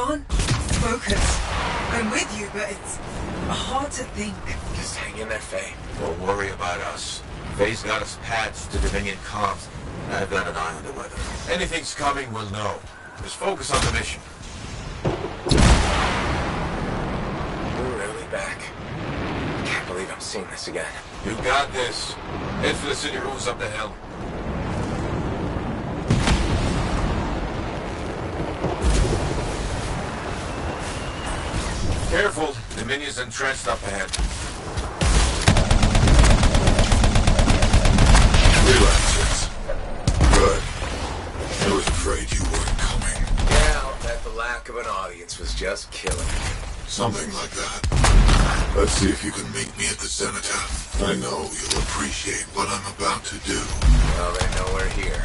can't focus. I'm with you, but it's hard to think. Just hang in there, Faye. Don't worry about us. Faye's got us patched to Dominion comms. I've got an eye on the weather. Anything's coming, we'll know. Just focus on the mission. We're really back. Can't believe I'm seeing this again. You got this. Head for the city rooms up the hill. Careful, Dominion's entrenched up ahead. Relaxes. Good. I was afraid you weren't coming. Yeah, I'll bet the lack of an audience was just killing me. Something like that. Let's see if you can meet me at the cenotaph. I know you'll appreciate what I'm about to do. Well, they know we're here.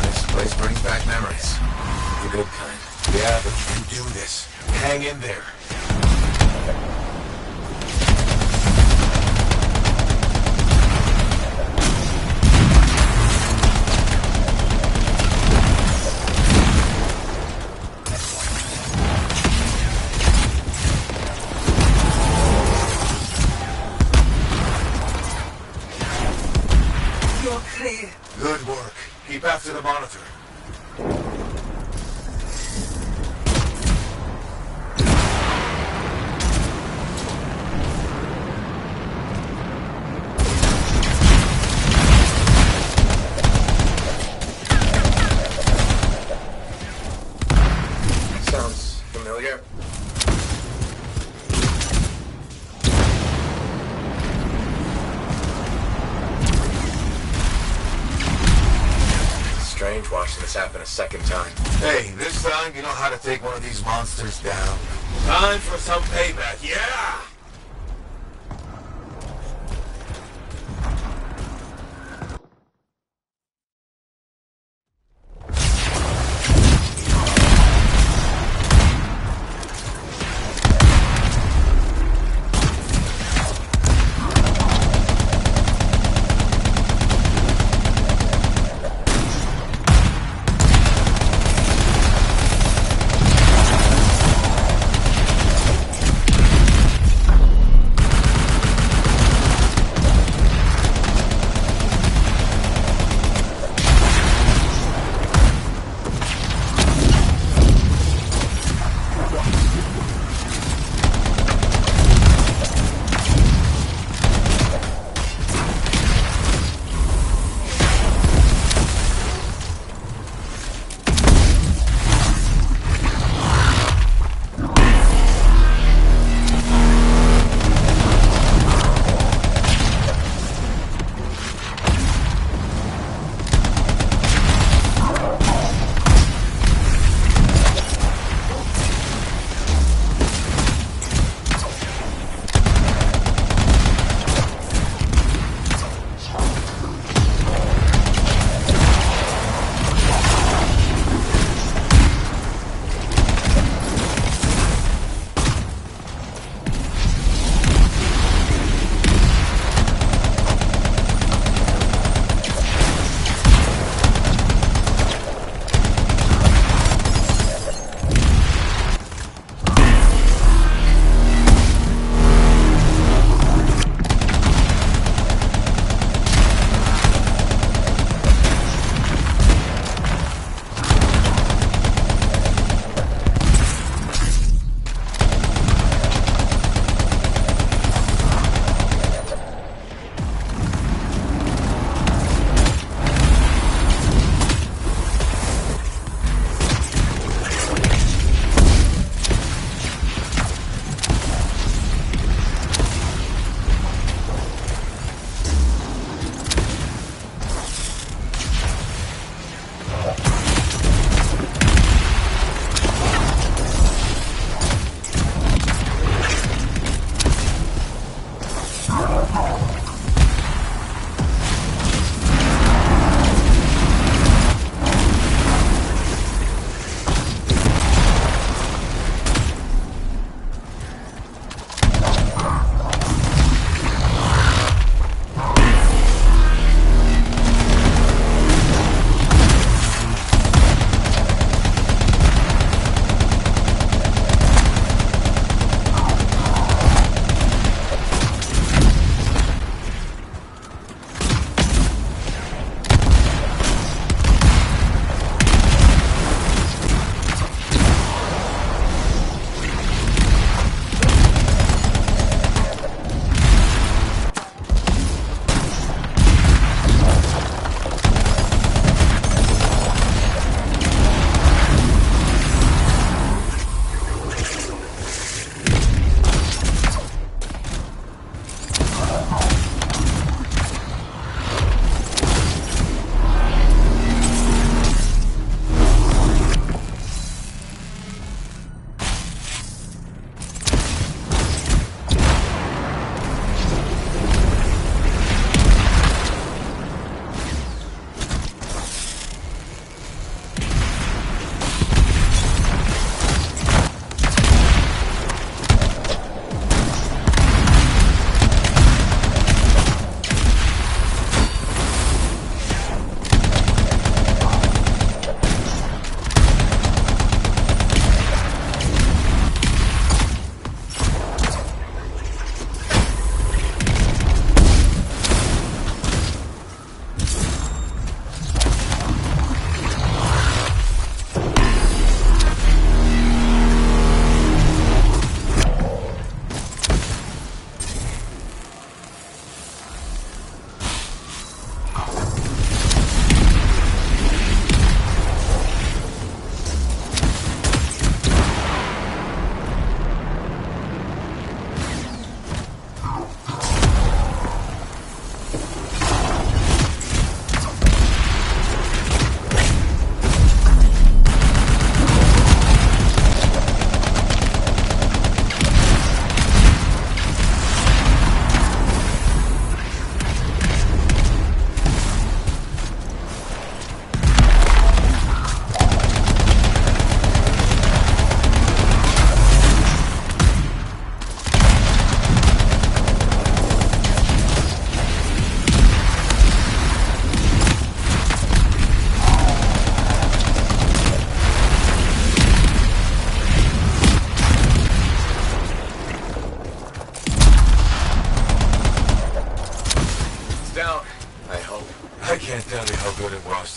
This place brings back memories. The good kind. Yeah, but you do this. Hang in there. You're clear. Good work. Keep after the monitor. Sounds familiar. Strange watching this happen a second time. Hey, this time you know how to take one of these monsters down. Time for some payback, yeah!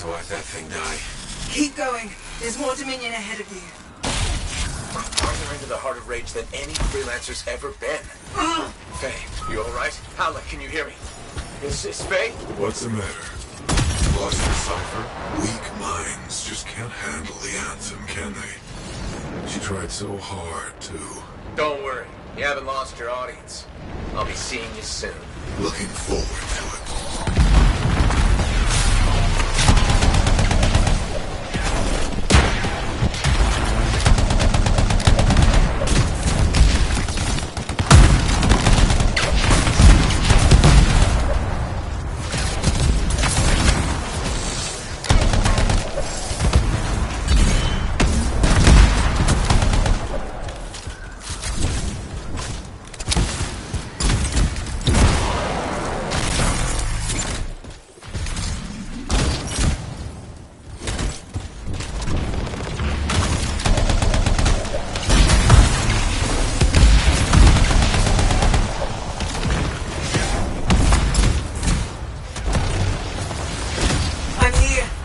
to watch that thing die. Keep going. There's more Dominion ahead of you. We're farther into the heart of rage than any freelancer's ever been. Faye, you alright? Howlett, can you hear me? Is Faye? What's the matter? Lost your cipher? Weak minds just can't handle the Anthem, can they? She tried so hard, too. Don't worry. You haven't lost your audience. I'll be seeing you soon. Looking forward to it.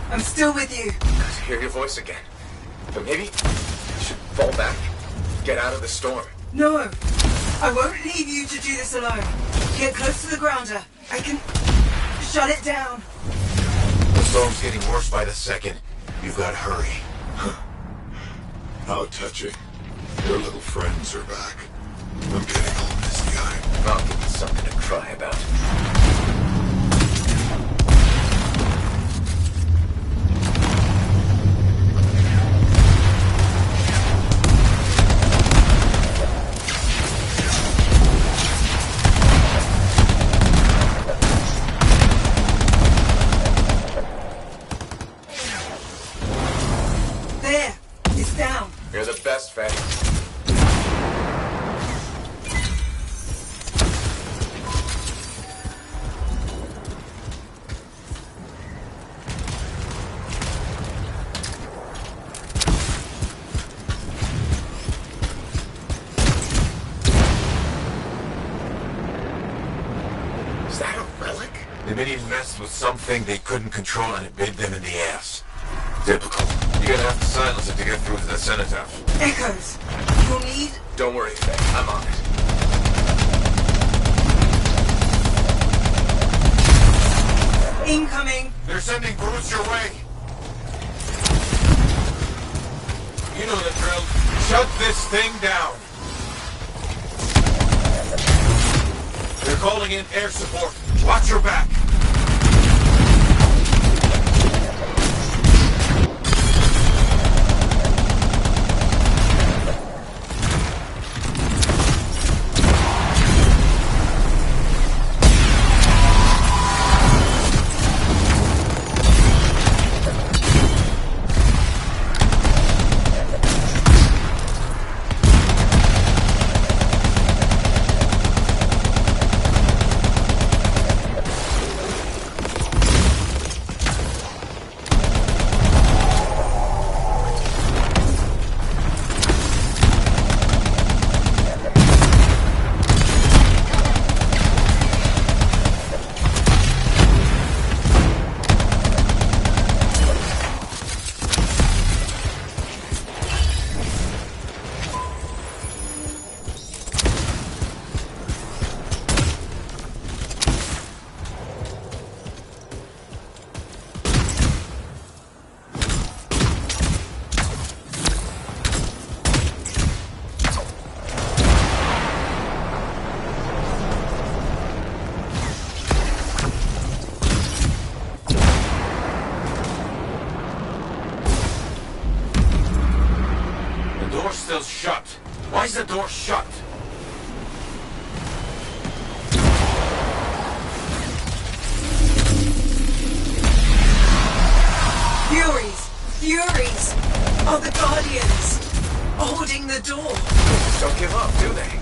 I'm still with you. Good to hear your voice again. But maybe you should fall back. Get out of the storm. No. I won't leave you to do this alone. Get close to the grounder. I can shut it down. The storm's getting worse by the second. You've got to hurry. How touching. Your little friends are back. I'm getting all misty-eyed. I'll give you something to cry about. There. It's down. You're the best, Faye. Is that a relic? The Dominion messed with something they couldn't control and it bit them in the ass. Typical. You're gonna have to silence it to get through to the cenotaph. Echoes. You'll need... Don't worry, Faye. I'm on it. Incoming. They're sending brutes your way. You know the drill. Shut this thing down. They're calling in air support. Watch your back. Still shut. Why is the door shut? Furies are the Guardians holding the door. Don't give up, do they?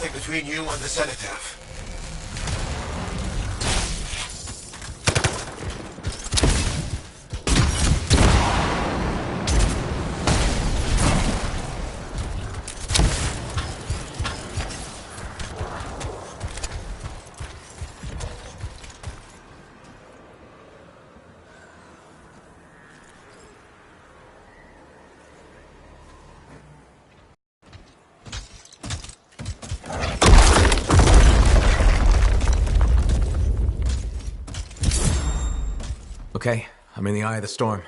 nothing between you and the cenotaph. Okay, I'm in the eye of the storm.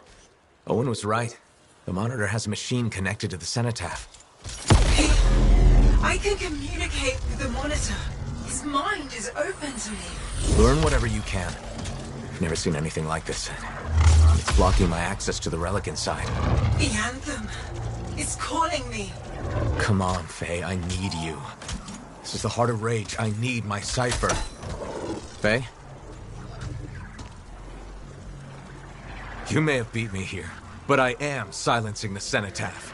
Owen was right. The monitor has a machine connected to the cenotaph. Hey, I can communicate with the monitor. His mind is open to me. Learn whatever you can. I've never seen anything like this. It's blocking my access to the relic inside. The Anthem is calling me. Come on, Faye, I need you. This is the heart of rage. I need my cipher. Faye? You may have beat me here, but I am silencing the cenotaph.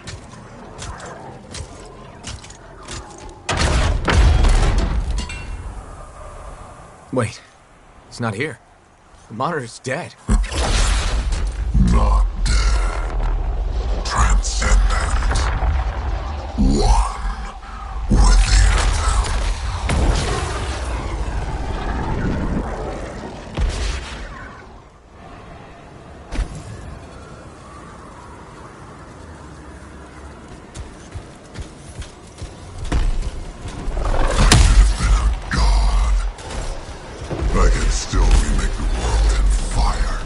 Wait, it's not here. The monitor's dead. Not dead. Transcendent. One within them. I can still remake the world in fire.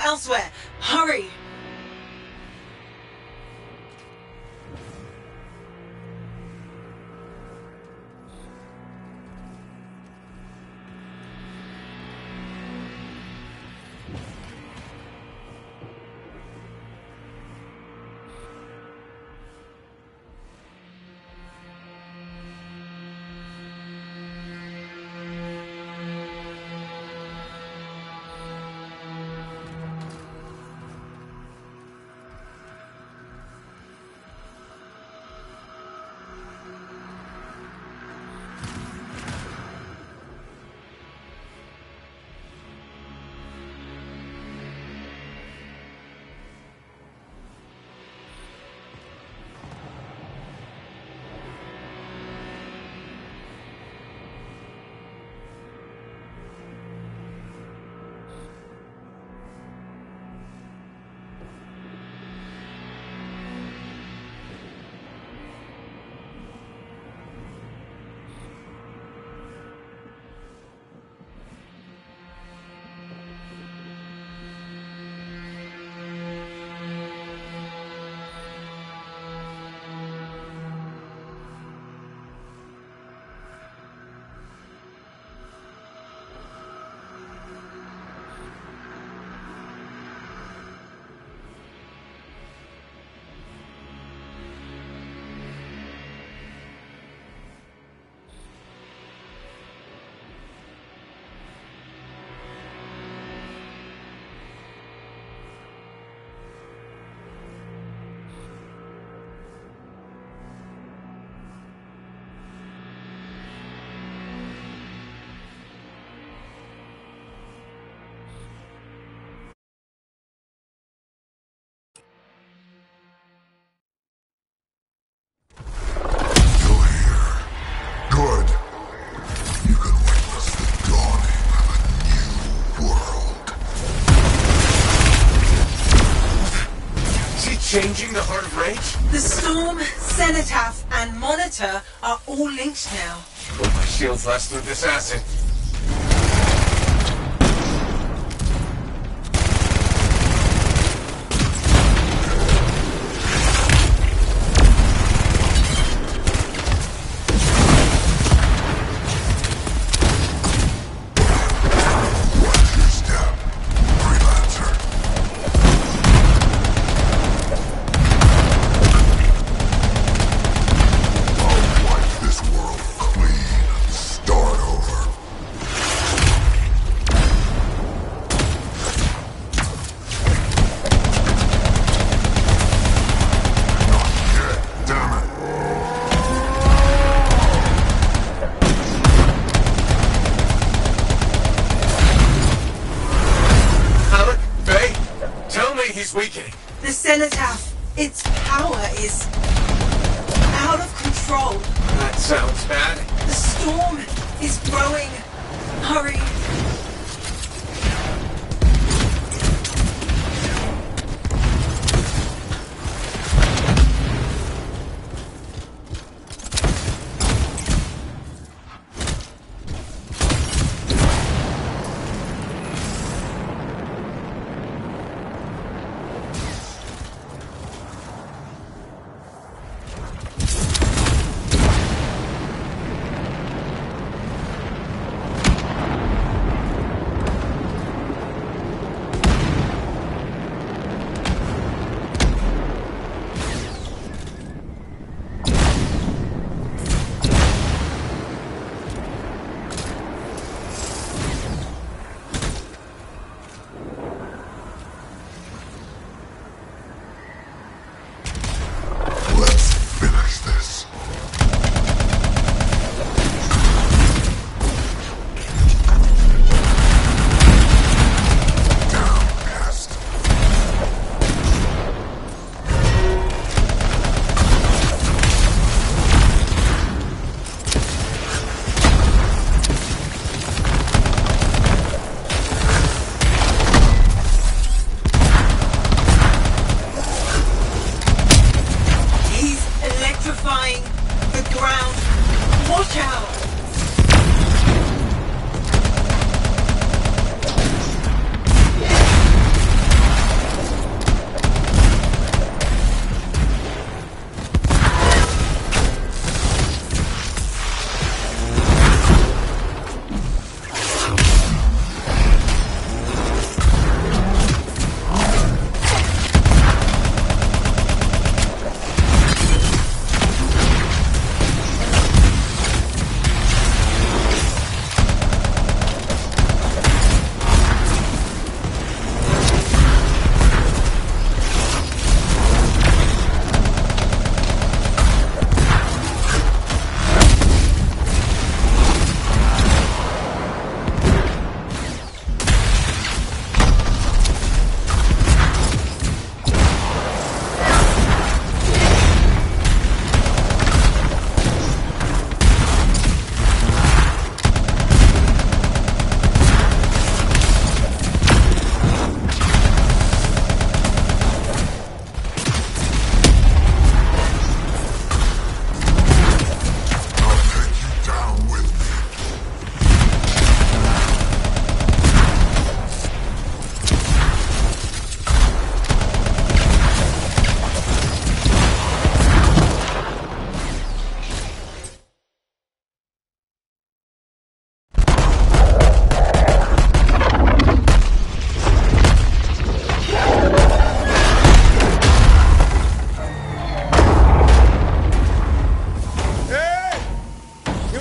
elsewhere. Hurry! Changing the Heart of Rage? The Storm, Cenotaph, and Monitor are all linked now. Will my shields last through this acid? Weakening. The Cenotaph, its power is out of control. That sounds bad. The Storm is growing. Hurry.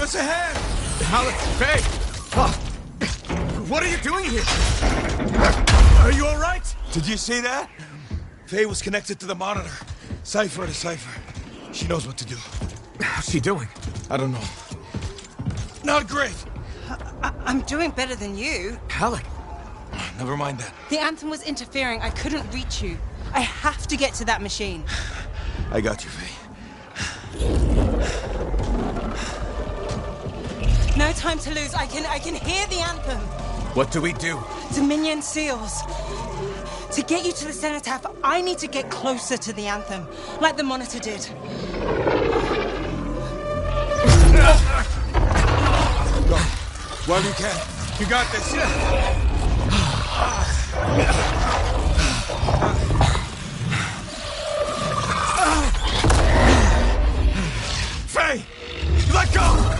us a hand! Alex, Faye! What are you doing here? Are you all right? Did you see that? Faye was connected to the monitor. Cipher to cipher. She knows what to do. How's she doing? I don't know. Not great! I'm doing better than you. Alec, Never mind that. The Anthem was interfering. I couldn't reach you. I have to get to that machine. I got you, Faye. No time to lose. I can hear the Anthem. what do we do? Dominion seals. To get you to the cenotaph, I need to get closer to the Anthem, like the monitor did. Go. While you can. You got this. Faye! Let go!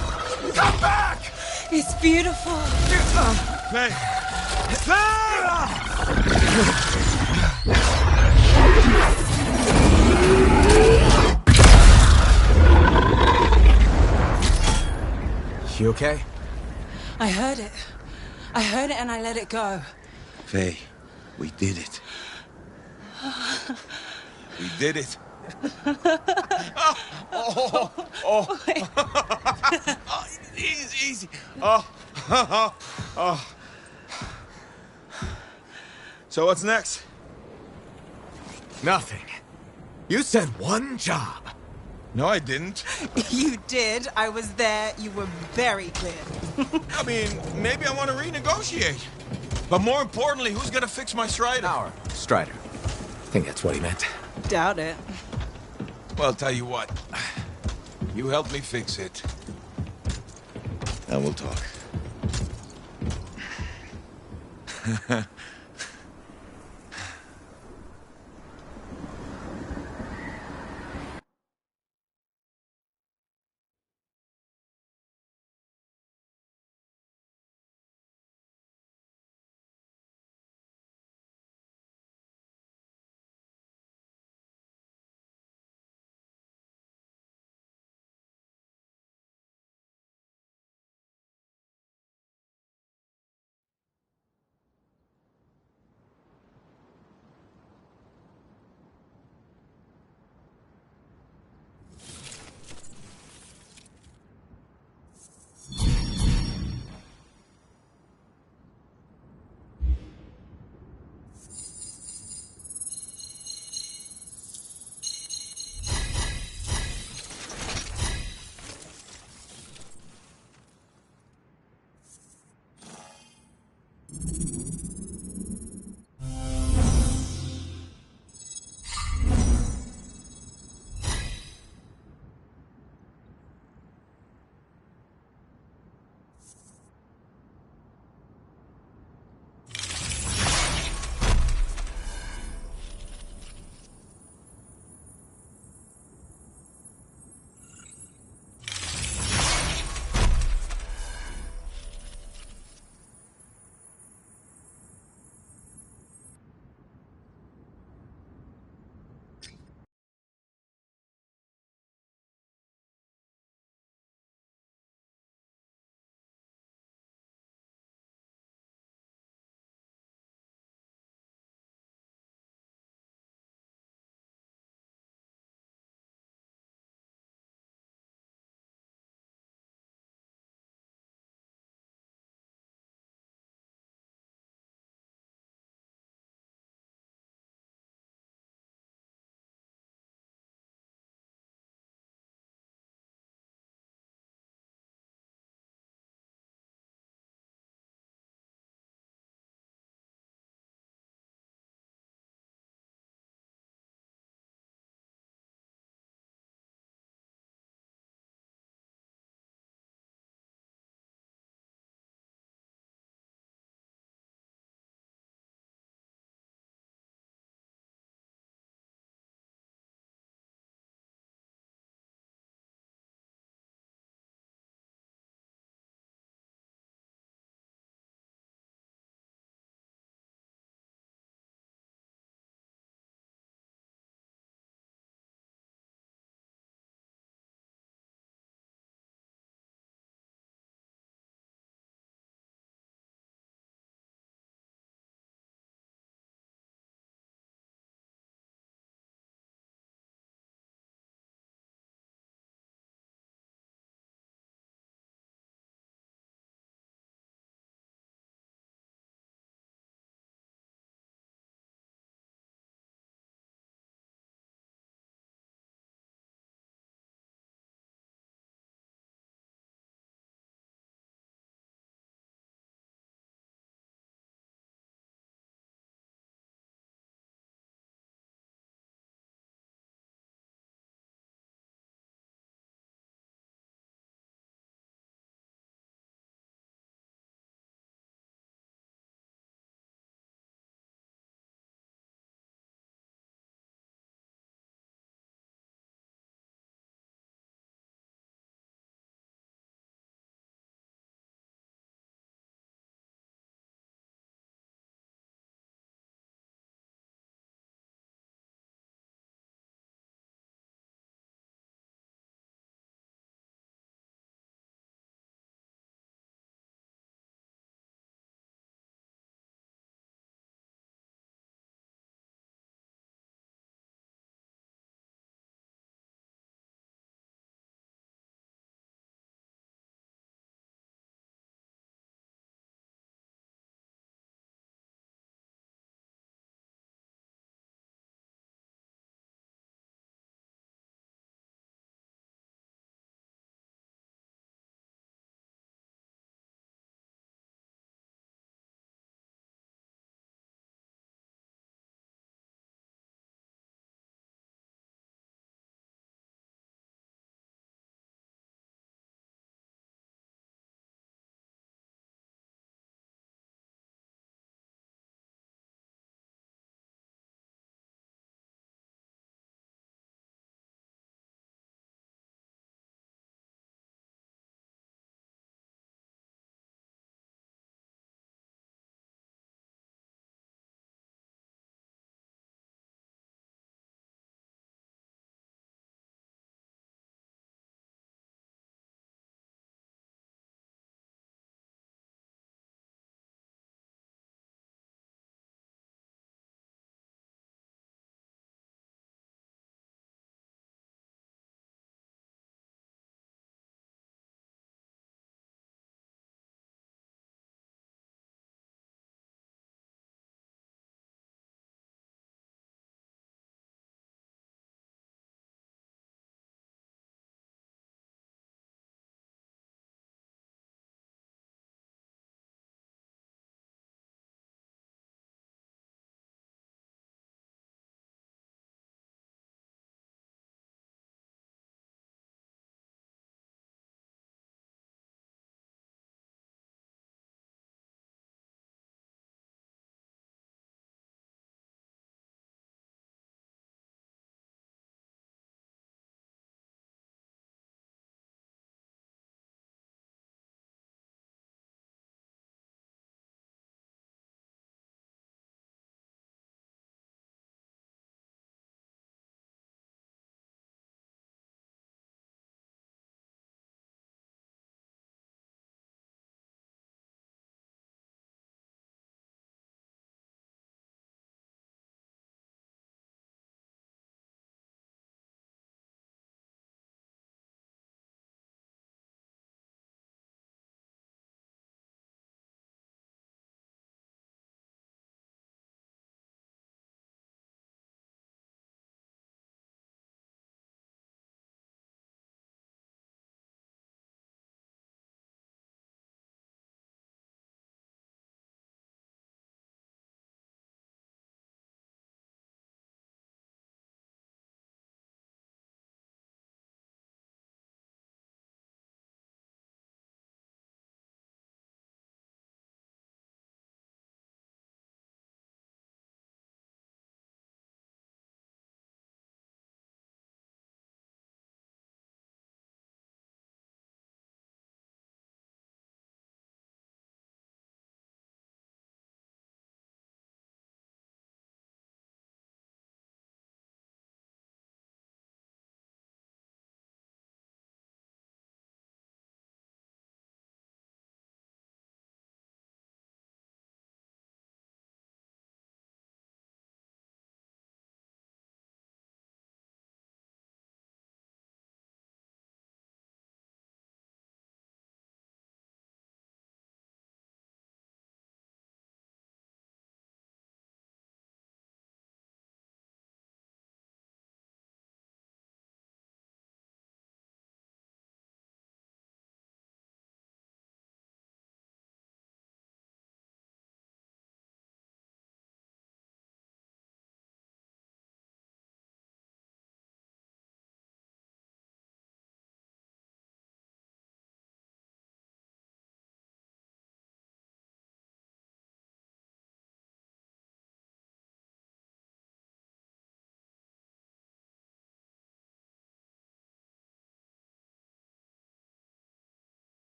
Come back! It's beautiful. Faye! Faye! You okay? I heard it. I heard it and I let it go. Faye, we did it. We did it. Oh. Easy. Oh. So what's next? Nothing. You said one job. No, I didn't. You did. I was there. You were very clear. I mean, maybe I want to renegotiate. But more importantly, who's gonna fix my Strider? Our Strider. I think that's what he meant. Doubt it. Well, tell you what. You help me fix it. And we'll talk.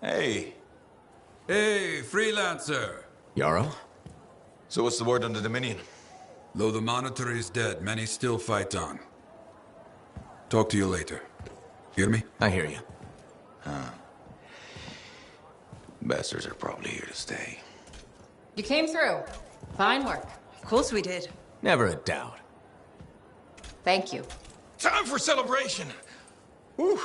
Hey, Hey, freelancer! Yarrow? so what's the word on the Dominion? Though the Monitor is dead, many still fight on. Talk to you later. Hear me? I hear you. Bastards are probably here to stay. You came through. Fine work. Of course we did. Never a doubt. Thank you. Time for celebration! Whew.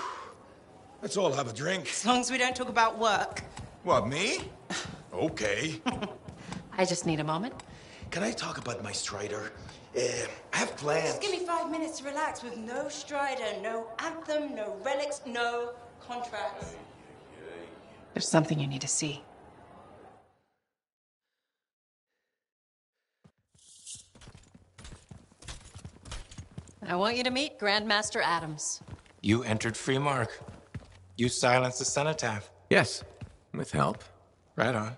Let's all have a drink. As long as we don't talk about work. What, me? Okay. I just need a moment. Can I talk about my Strider? I have plans. Just give me 5 minutes to relax with no Strider, no Anthem, no relics, no contracts. There's something you need to see. I want you to meet Grandmaster Adams. You entered free mark. You silenced the cenotaph. Yes, with help. Right on.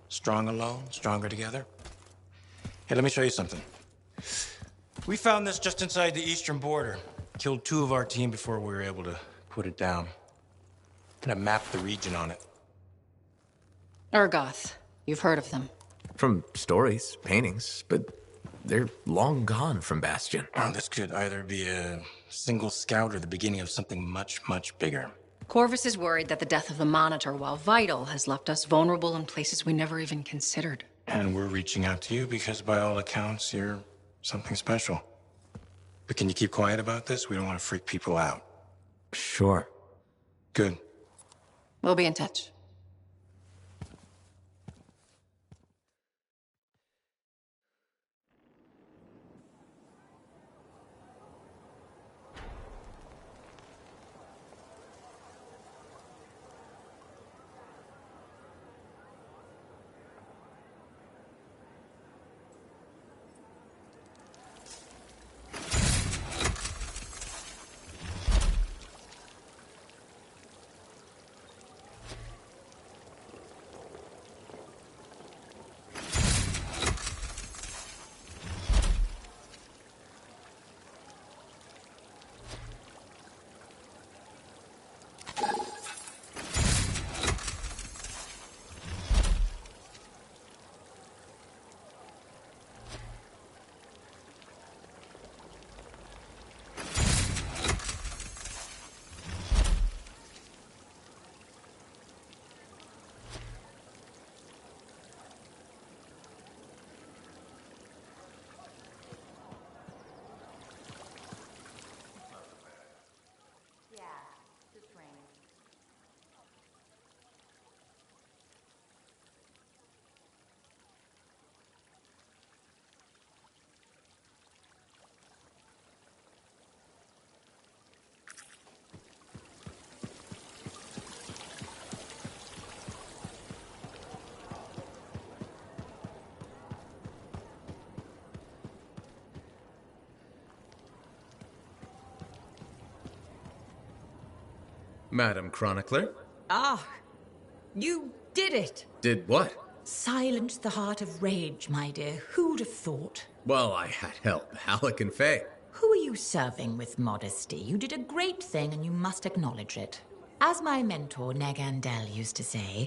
Strong alone, stronger together. Hey, let me show you something. We found this just inside the eastern border. Killed 2 of our team before we were able to put it down. And I mapped the region on it. Urgoth. You've heard of them. From stories, paintings, but they're long gone from Bastion. Oh, this could either be a single scout or the beginning of something much, much bigger. Corvus is worried that the death of the Monitor, while vital, has left us vulnerable in places we never even considered. And we're reaching out to you because by all accounts, you're something special. But can you keep quiet about this? We don't want to freak people out. Sure. Good. We'll be in touch. Madam Chronicler? Ah, you did it! Did what? Silenced the heart of rage, my dear. Who'd have thought? Well, I had help. Alec and Faye. Who are you serving with modesty? You did a great thing and you must acknowledge it. As my mentor, Negandel, used to say,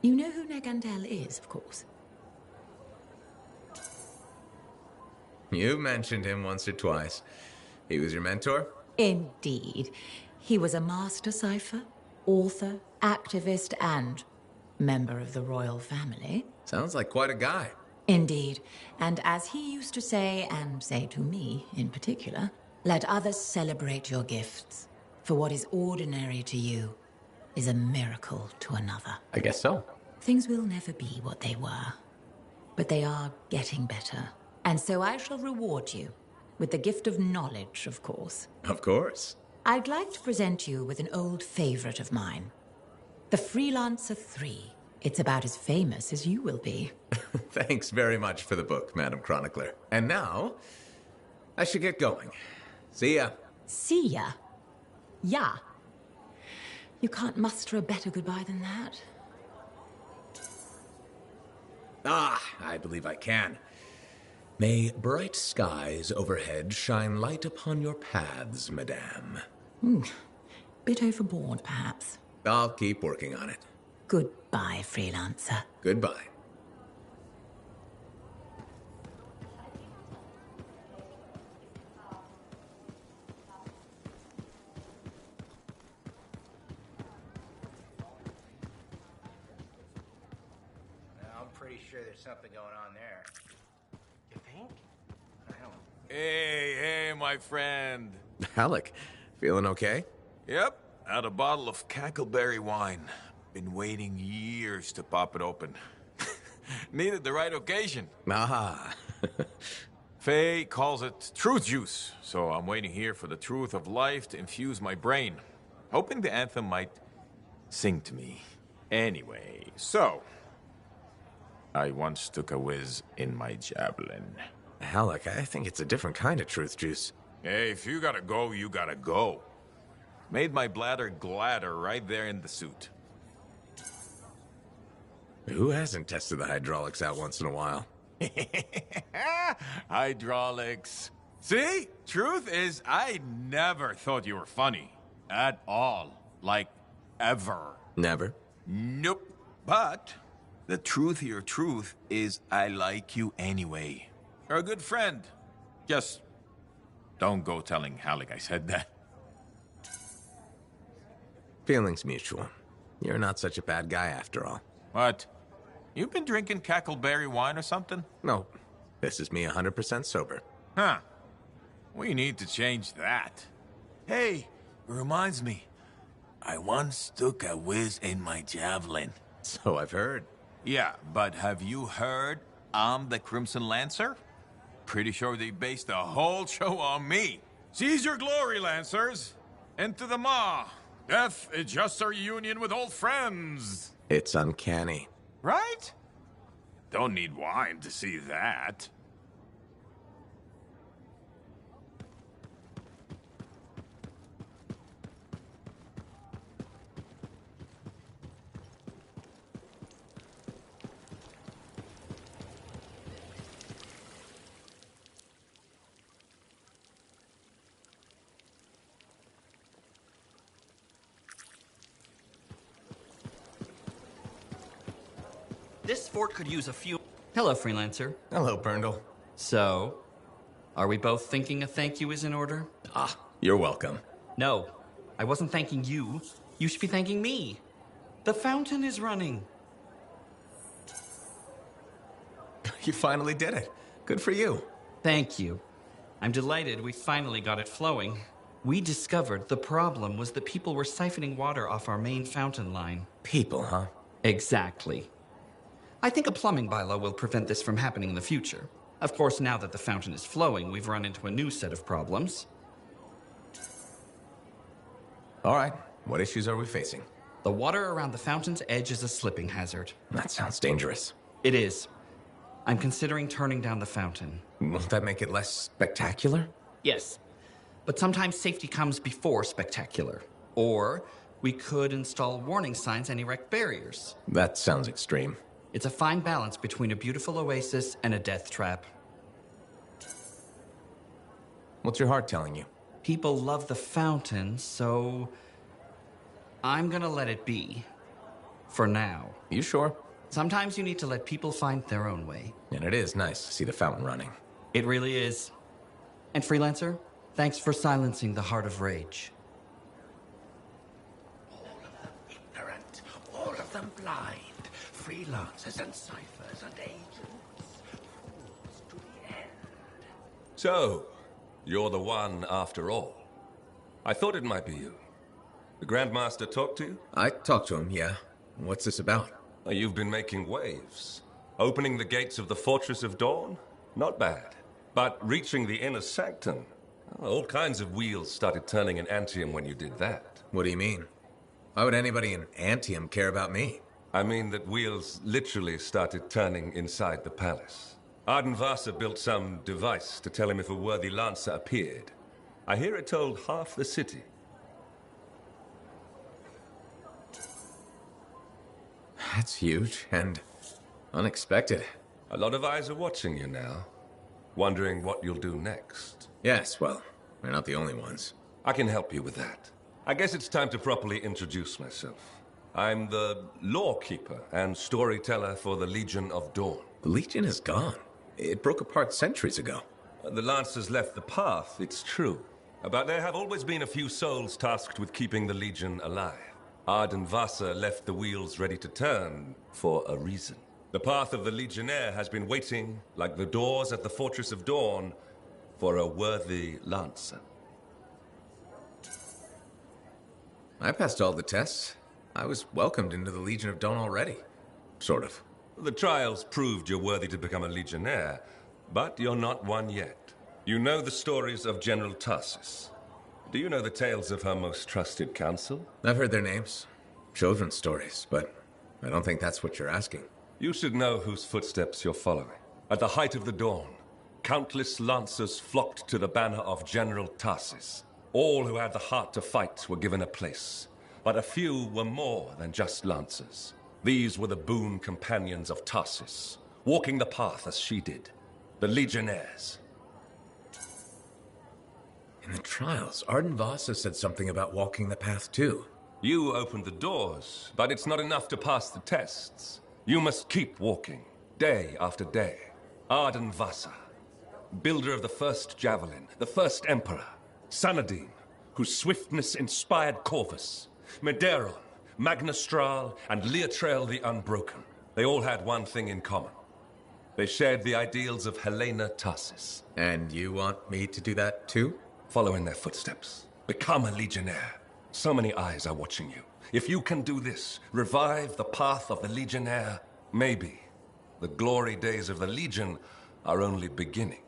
you know who Negandel is, of course. You mentioned him once or twice. He was your mentor? Indeed. He was a master cipher, author, activist, and member of the royal family. Sounds like quite a guy. Indeed. And as he used to say, and say to me in particular, let others celebrate your gifts. For what is ordinary to you is a miracle to another. I guess so. Things will never be what they were, but they are getting better. And so I shall reward you with the gift of knowledge, of course. Of course. I'd like to present you with an old favorite of mine, the Freelancer 3. It's about as famous as you will be. Thanks very much for the book, Madam Chronicler. And now, I should get going. See ya. See ya? Yeah. You can't muster a better goodbye than that. Ah, I believe I can. May bright skies overhead shine light upon your paths, madame. Bit overboard, perhaps. I'll keep working on it. Goodbye, freelancer. Goodbye. I'm pretty sure there's something going on there. You think? I don't. Hey, my friend. Alec, feeling okay? Yep, had a bottle of cackleberry wine. Been waiting years to pop it open. Needed the right occasion. Ah. Faye calls it truth juice, so I'm waiting here for the truth of life to infuse my brain. Hoping the Anthem might sing to me. Anyway, so... I once took a whiz in my javelin. Alec, I think it's a different kind of truth juice. Hey, if you gotta go, you gotta go. Made my bladder gladder right there in the suit. Who hasn't tested the hydraulics out once in a while? Hydraulics. See? Truth is, I never thought you were funny. At all. Like, ever. Never? Nope. But, the truthier truth is I like you anyway. You're a good friend. Just don't go telling Halleck I said that. Feelings mutual. You're not such a bad guy after all. What? You been drinking cackleberry wine or something? No. This is me 100% sober. Huh. We need to change that. Hey, it reminds me. I once took a whiz in my javelin. So I've heard. Yeah, but have you heard I'm the Crimson Lancer? Pretty sure they based the whole show on me. Seize your glory, Lancers. Into the maw. Death is just our union with old friends. It's uncanny. Right? Don't need wine to see that. This fort could use a few... Hello, Freelancer. Hello, Brundle. So, are we both thinking a thank you is in order? Ah, you're welcome. No, I wasn't thanking you. You should be thanking me. The fountain is running. You finally did it. Good for you. Thank you. I'm delighted we finally got it flowing. We discovered the problem was that people were siphoning water off our main fountain line. People, huh? Exactly. I think a plumbing bylaw will prevent this from happening in the future. Of course, now that the fountain is flowing, we've run into a new set of problems. All right. What issues are we facing? The water around the fountain's edge is a slipping hazard. That sounds dangerous. It is. I'm considering turning down the fountain. Won't that make it less spectacular? Yes. But sometimes safety comes before spectacular. Or we could install warning signs and erect barriers. That sounds extreme. It's a fine balance between a beautiful oasis and a death trap. What's your heart telling you? People love the fountain, so I'm gonna let it be. For now. You sure? Sometimes you need to let people find their own way. And it is nice to see the fountain running. It really is. And Freelancer, thanks for silencing the heart of rage. All of them ignorant, all of them blind. Freelancers and ciphers and agents. Fools to the end. So, you're the one after all. I thought it might be you. The Grandmaster talked to you? I talked to him, yeah. What's this about? You've been making waves. Opening the gates of the Fortress of Dawn? Not bad. But reaching the inner sanctum? All kinds of wheels started turning in Anthem when you did that. What do you mean? Why would anybody in Anthem care about me? I mean that wheels literally started turning inside the palace. Ardenvasa built some device to tell him if a worthy lancer appeared. I hear it told half the city. That's huge and unexpected. A lot of eyes are watching you now, wondering what you'll do next. Yes, well, we're not the only ones. I can help you with that. I guess it's time to properly introduce myself. I'm the lawkeeper and storyteller for the Legion of Dawn. The Legion is gone. It broke apart centuries ago. The Lancers left the path, it's true. But there have always been a few souls tasked with keeping the Legion alive. Arden Vasa left the wheels ready to turn for a reason. The path of the Legionnaire has been waiting, like the doors at the Fortress of Dawn, for a worthy Lancer. I passed all the tests. I was welcomed into the Legion of Dawn already. Sort of. The trials proved you're worthy to become a Legionnaire, but you're not one yet. You know the stories of General Tarsus. Do you know the tales of her most trusted council? I've heard their names. Children's stories, but I don't think that's what you're asking. You should know whose footsteps you're following. At the height of the dawn, countless Lancers flocked to the banner of General Tarsus. All who had the heart to fight were given a place, but a few were more than just Lancers. These were the boon companions of Tarsus, walking the path as she did. The Legionnaires. In the trials, Arden Vasa said something about walking the path too. You opened the doors, but it's not enough to pass the tests. You must keep walking, day after day. Arden Vasa, builder of the first javelin, the first emperor. Sanadine, whose swiftness inspired Corvus. Medeiron, Magnastral, and Leotrail the Unbroken. They all had one thing in common. They shared the ideals of Helena Tarsus. And you want me to do that too? Follow in their footsteps. Become a Legionnaire. So many eyes are watching you. If you can do this, revive the path of the Legionnaire, maybe the glory days of the Legion are only beginning.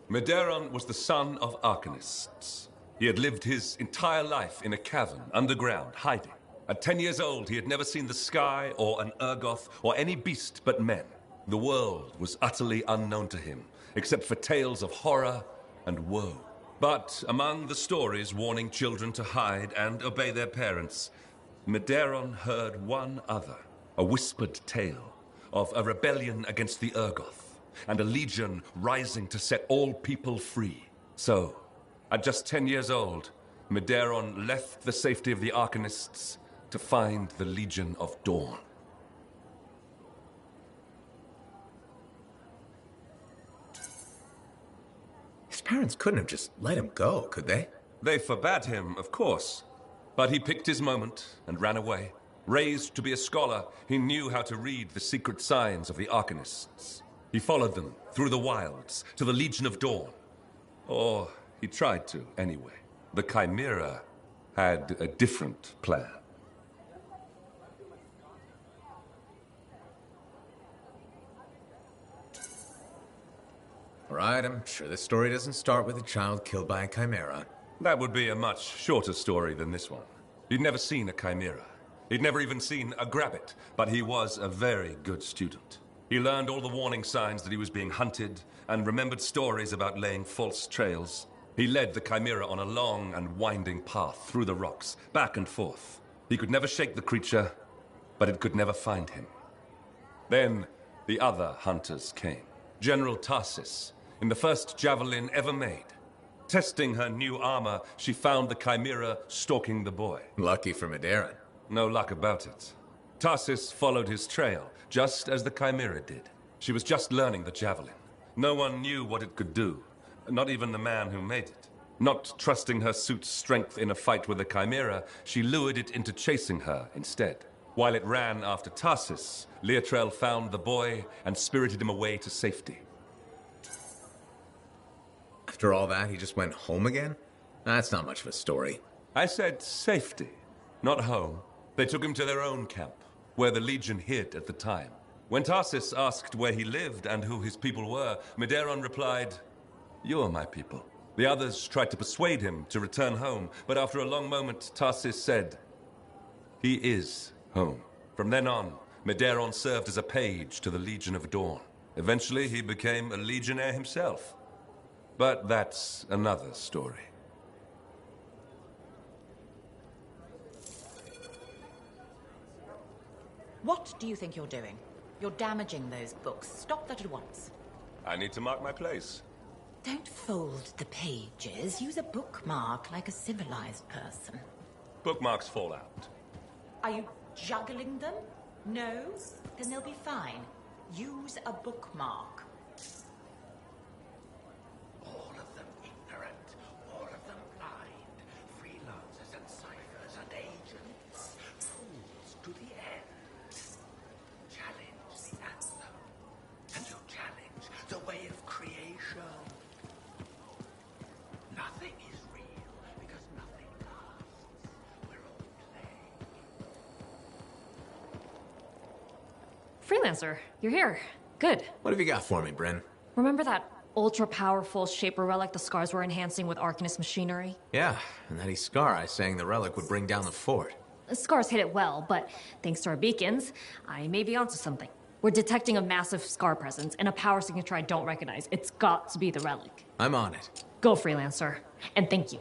Medeiron was the son of Arcanists. He had lived his entire life in a cavern, underground, hiding. At 10 years old, he had never seen the sky, or an Urgoth, or any beast but men. The world was utterly unknown to him, except for tales of horror and woe. But among the stories warning children to hide and obey their parents, Medeiron heard one other, a whispered tale of a rebellion against the Urgoth, and a legion rising to set all people free. So, at just 10 years old, Medeiron left the safety of the Arcanists to find the Legion of Dawn. His parents couldn't have just let him go, could they? They forbade him, of course. But he picked his moment and ran away. Raised to be a scholar, he knew how to read the secret signs of the Arcanists. He followed them through the wilds to the Legion of Dawn. Or he tried to, anyway. The Chimera had a different plan. All right, I'm sure this story doesn't start with a child killed by a Chimera. That would be a much shorter story than this one. He'd never seen a Chimera. He'd never even seen a Grabbit, but he was a very good student. He learned all the warning signs that he was being hunted, and remembered stories about laying false trails. He led the Chimera on a long and winding path through the rocks, back and forth. He could never shake the creature, but it could never find him. Then, the other hunters came. General Tarsus, in the first javelin ever made. Testing her new armor, she found the Chimera stalking the boy. Lucky for Medeiron. No luck about it. Tarsus followed his trail, just as the Chimera did. She was just learning the javelin. No one knew what it could do, not even the man who made it. Not trusting her suit's strength in a fight with the Chimera, she lured it into chasing her instead. While it ran after Tarsus, Leotrail found the boy and spirited him away to safety. After all that, he just went home again? That's not much of a story. I said safety, not home. They took him to their own camp, where the Legion hid at the time. When Tarsus asked where he lived and who his people were, Medeiron replied, "You're my people." The others tried to persuade him to return home, but after a long moment, Tarsus said, "He is home." From then on, Medeiros served as a page to the Legion of Dawn. Eventually, he became a legionnaire himself. But that's another story. What do you think you're doing? You're damaging those books. Stop that at once. I need to mark my place. Don't fold the pages. Use a bookmark like a civilized person. Bookmarks fall out. Are you juggling them? No? Then they'll be fine. Use a bookmark. All of them ignorant, all of them blind, freelancers and ciphers and agents, fools to the end. Challenge the Anthem, and you challenge the way of creation. Nothing is real because nothing lasts. We're all play. Freelancer, you're here. Good. What have you got for me, Bryn? Remember that ultra-powerful Shaper relic the Scars were enhancing with Arcanist machinery? Yeah, and that Iskari saying the relic would bring down the fort. The Scars hit it well, but thanks to our beacons, I may be onto something. We're detecting a massive Scar presence and a power signature I don't recognize. It's got to be the relic. I'm on it. Go, Freelancer. And thank you.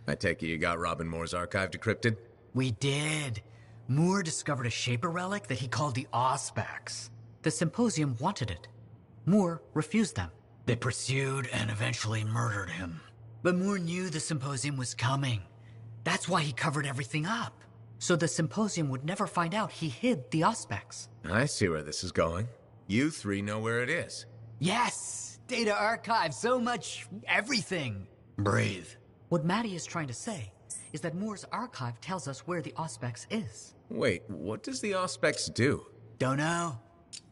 I take it you got Robin Moore's archive decrypted? We did. Moore discovered a Shaper relic that he called the Auspex. The Symposium wanted it. Moore refused them. They pursued and eventually murdered him. But Moore knew the Symposium was coming. That's why he covered everything up. So the Symposium would never find out he hid the Auspex. I see where this is going. You three know where it is. Yes! Data archive, so much everything. Breathe. What Maddie is trying to say is that Moore's archive tells us where the Auspex is. Wait, what does the Auspex do? Don't know.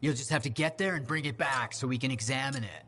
You'll just have to get there and bring it back so we can examine it.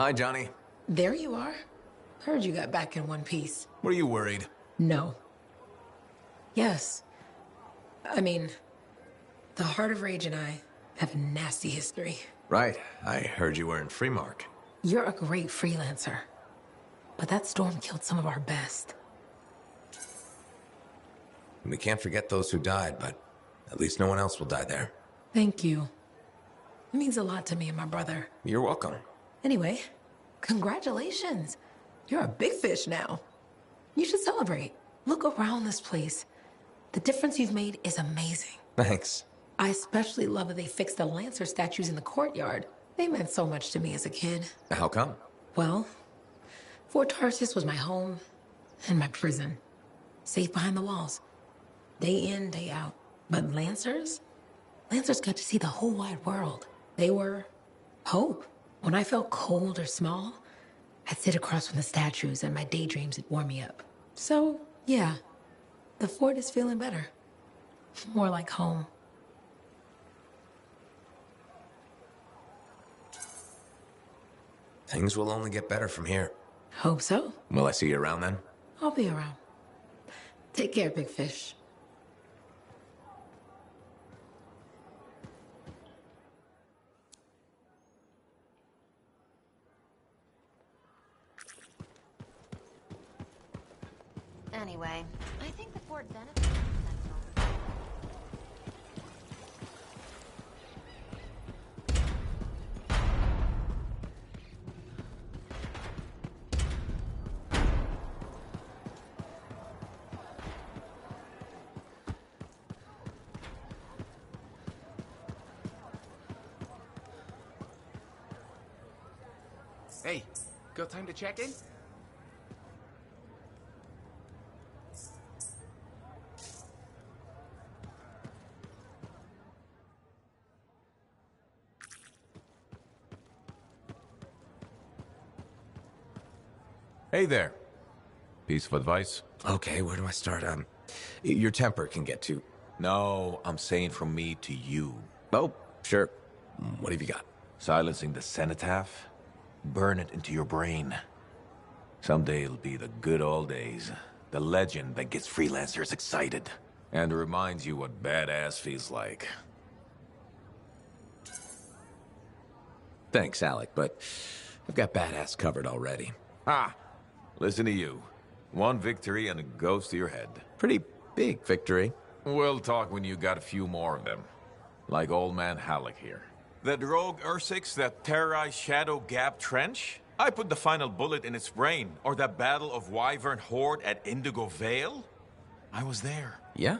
Hi, Johnny. There you are. Heard you got back in one piece. Were you worried? No. Yes. I mean, the Heart of Rage and I have a nasty history. Right. I heard you were in Freemark. You're a great freelancer. But that storm killed some of our best. We can't forget those who died, but at least no one else will die there. Thank you. It means a lot to me and my brother. You're welcome. Anyway, congratulations. You're a big fish now. You should celebrate. Look around this place. The difference you've made is amazing. Thanks. I especially love that they fixed the Lancer statues in the courtyard. They meant so much to me as a kid. How come? Well, Fort Tarsis was my home and my prison. Safe behind the walls. Day in, day out. But Lancers got to see the whole wide world. They were hope. When I felt cold or small, I'd sit across from the statues and my daydreams would warm me up. So, yeah, the fort is feeling better. More like home. Things will only get better from here. Hope so. Will I see you around then? I'll be around. Take care, big fish. Anyway, I think the fort benefits from Sentinel. Hey, got time to check in? Hey there. Piece of advice? Okay, where do I start? Your temper can get too... No, I'm saying from me to you. Oh, sure. What have you got? Silencing the cenotaph? Burn it into your brain. Someday it'll be the good old days. The legend that gets freelancers excited. And reminds you what badass feels like. Thanks, Alec, but I've got badass covered already. Ha! Listen to you. One victory and it goes to your head. Pretty big victory. We'll talk when you got a few more of them. Like old man Halleck here. That rogue Ursix that terrorized Shadow Gap Trench? I put the final bullet in its brain. Or that battle of Wyvern Horde at Indigo Vale? I was there. Yeah?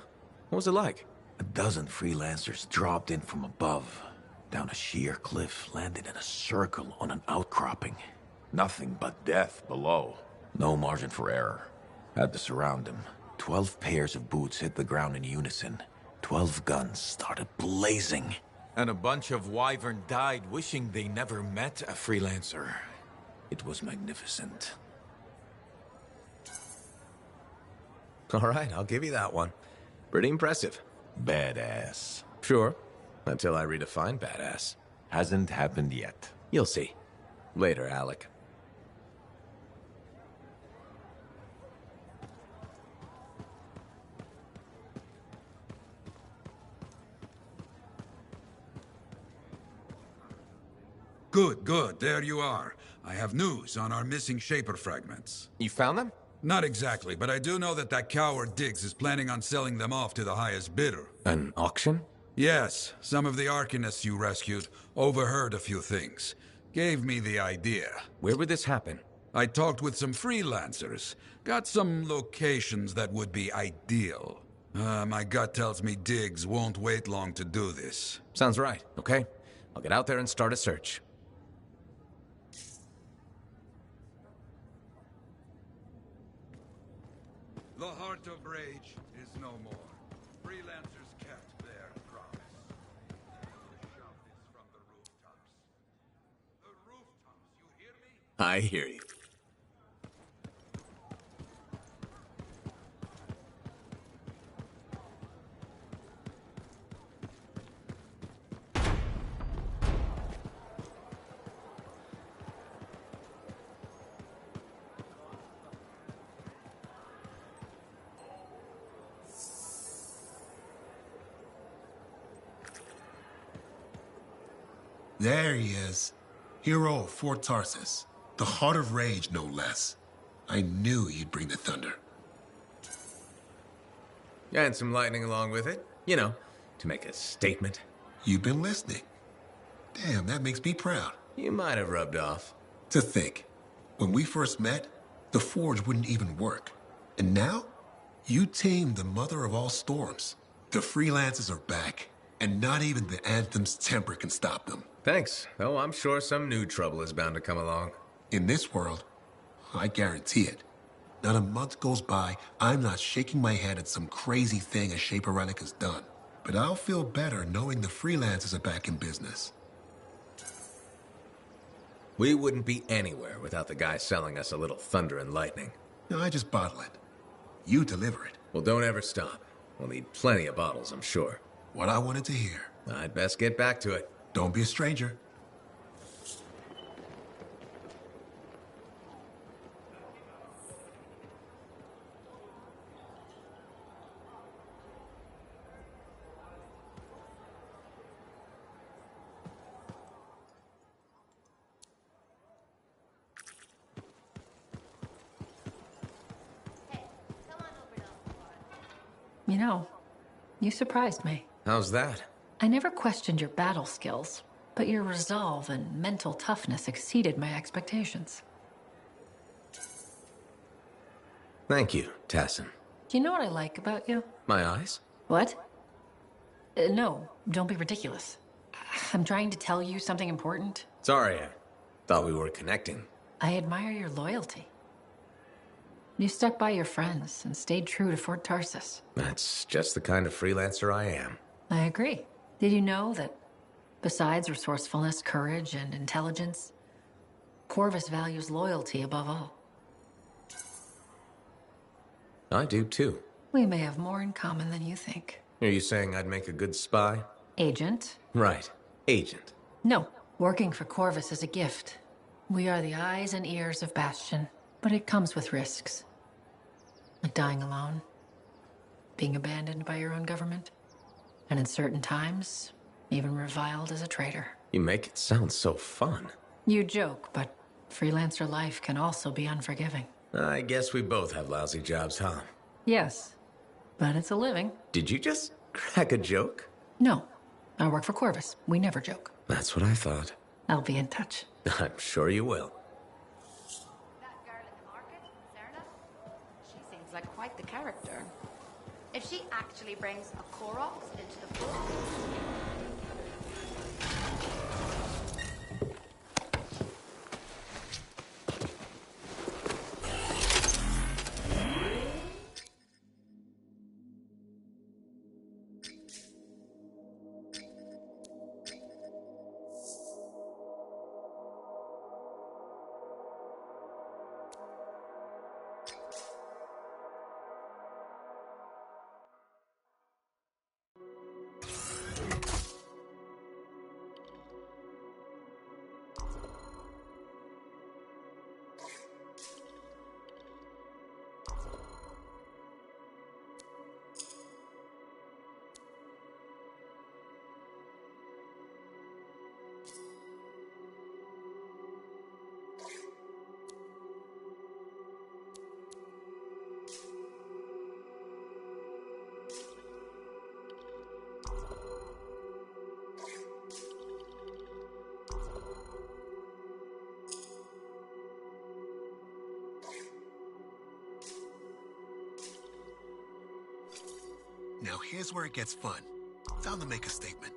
What was it like? A dozen freelancers dropped in from above. Down a sheer cliff, landed in a circle on an outcropping. Nothing but death below. No margin for error. Had to surround him. 12 pairs of boots hit the ground in unison. 12 guns started blazing. And a bunch of Wyvern died wishing they never met a freelancer. It was magnificent. All right, I'll give you that one. Pretty impressive. Badass. Sure. Until I redefine badass. Hasn't happened yet. You'll see. Later, Alec. Good, good. There you are. I have news on our missing Shaper fragments. You found them? Not exactly, but I do know that coward Diggs is planning on selling them off to the highest bidder. An auction? Yes, some of the Arcanists you rescued overheard a few things. Gave me the idea. Where would this happen? I talked with some freelancers. Got some locations that would be ideal. My gut tells me Diggs won't wait long to do this. Sounds right, okay? I'll get out there and start a search. The heart of rage is no more. Freelancers kept their promise. Shout this from the rooftops. The rooftops, you hear me? I hear you. There he is. Hero of Fort Tarsus. The heart of rage, no less. I knew you'd bring the thunder. And some lightning along with it. You know, to make a statement. You've been listening. Damn, that makes me proud. You might have rubbed off. To think, when we first met, the forge wouldn't even work. And now, you tamed the mother of all storms. The freelancers are back, and not even the Anthem's temper can stop them. Thanks, though I'm sure some new trouble is bound to come along. In this world, I guarantee it. Not a month goes by, I'm not shaking my head at some crazy thing a Shaper Relic has done. But I'll feel better knowing the freelancers are back in business. We wouldn't be anywhere without the guy selling us a little thunder and lightning. No, I just bottle it. You deliver it. Well, don't ever stop. We'll need plenty of bottles, I'm sure. What I wanted to hear. I'd best get back to it. Don't be a stranger. You know, you surprised me. How's that? I never questioned your battle skills, but your resolve and mental toughness exceeded my expectations. Thank you, Tassin. Do you know what I like about you? My eyes? What? No, don't be ridiculous. I'm trying to tell you something important. Sorry, I thought we were connecting. I admire your loyalty. You stuck by your friends and stayed true to Fort Tarsis. That's just the kind of freelancer I am. I agree. Did you know that besides resourcefulness, courage, and intelligence, Corvus values loyalty above all? I do too. We may have more in common than you think. Are you saying I'd make a good spy? Agent? Right. Agent. No. Working for Corvus is a gift. We are the eyes and ears of Bastion, but it comes with risks. Like dying alone, being abandoned by your own government, and in certain times, even reviled as a traitor. You make it sound so fun. You joke, but freelancer life can also be unforgiving. I guess we both have lousy jobs, huh? Yes, but it's a living. Did you just crack a joke? No, I work for Corvus. We never joke. That's what I thought. I'll be in touch. I'm sure you will. That girl in the market, Serna, she seems like quite the character. If she actually brings a Koroks into the fold. Now here's where it gets fun. Time to make a statement.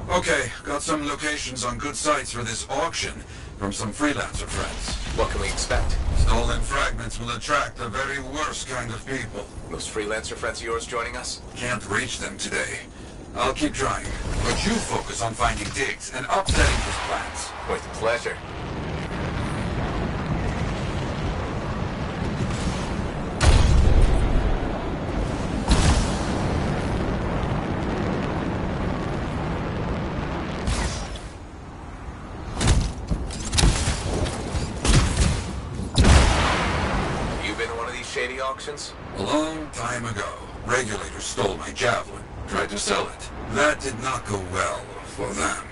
Okay, got some locations on good sites for this auction from some freelancer friends. What can we expect? Stolen fragments events will attract the very worst kind of people. Those freelancer friends of yours joining us? Can't reach them today. I'll keep trying, but you focus on finding Diggs and upsetting his plans. With pleasure. Shady auctions? A long time ago, regulators stole my javelin, tried to sell it. That did not go well for them.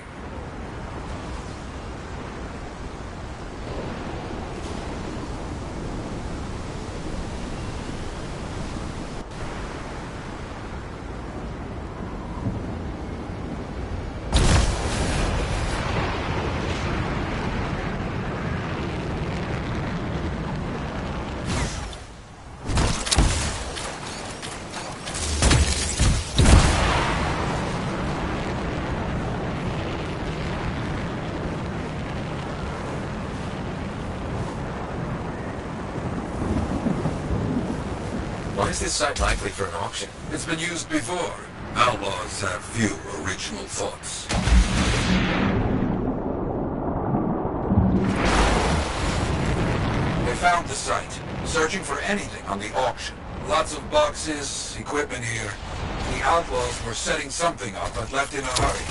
Why is this site likely for an auction? It's been used before. Outlaws have few original thoughts. They found the site, searching for anything on the auction. Lots of boxes, equipment here. The outlaws were setting something up, but left in a hurry.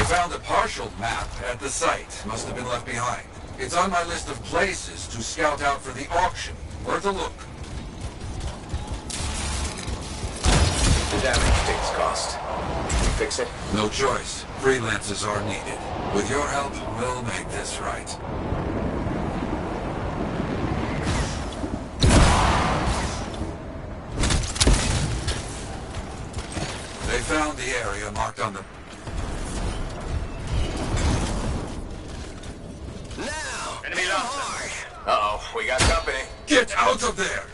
Found a partial map at the site. Must have been left behind. It's on my list of places to scout out for the auction. Worth a look. The damage Diggs caused. Can you fix it? No choice. Freelancers are needed. With your help, we'll make this right. They found the area marked on the... Enemy lost. Uh-oh, we got company. Get out of there!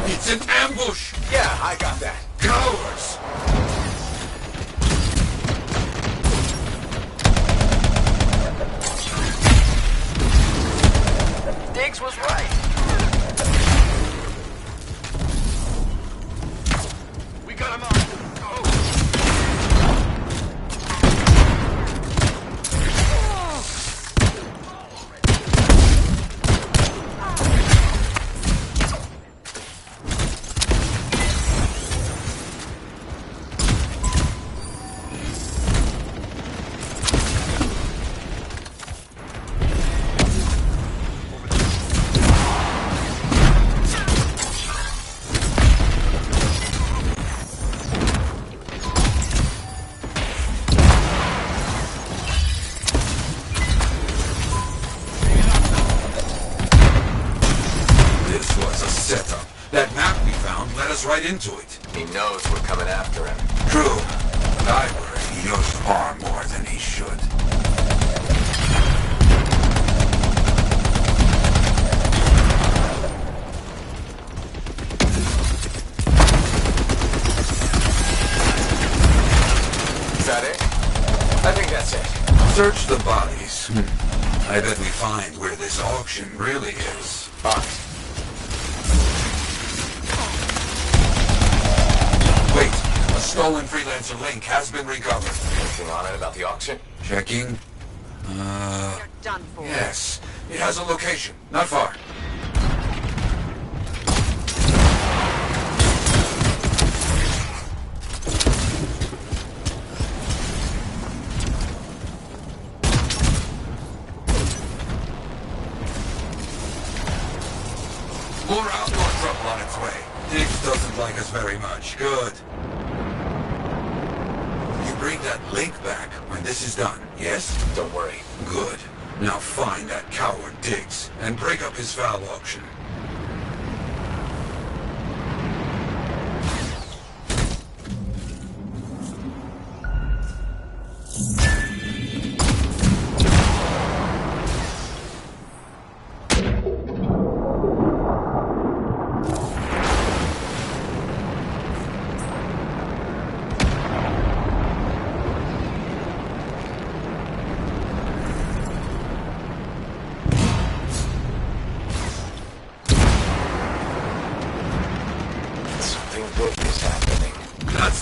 It's an ambush! Yeah, I got that. Cowards! Diggs was right. We got him on. Right into it. He knows we're coming after him. True. But I worry he knows far more than he should. Is that it? I think that's it. Search the bodies. I bet we find where this auction really is. Fine. Wait, a stolen freelancer link has been recovered. Anything on it about the auction? Checking. You're done for. Yes. It has a location. Not far. More outlaw trouble on its way. Diggs doesn't like us very much. Good. You bring that link back when this is done, yes? Don't worry. Good. Now find that coward Diggs and break up his foul auction.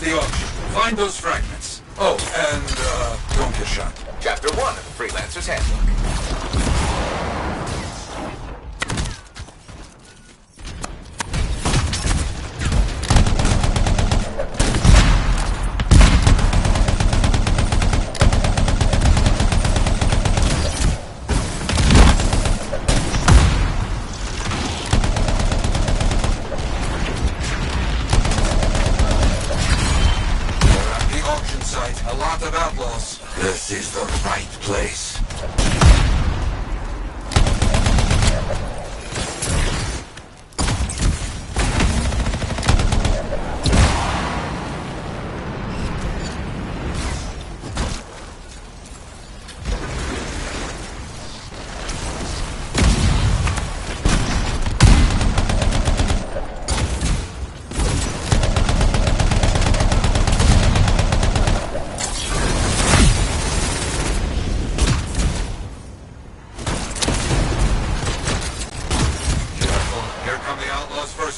the auction. Find those fragments. Oh, and, don't get shot. Chapter 1 of the Freelancer's Handbook. A lot of outlaws. This is the right place.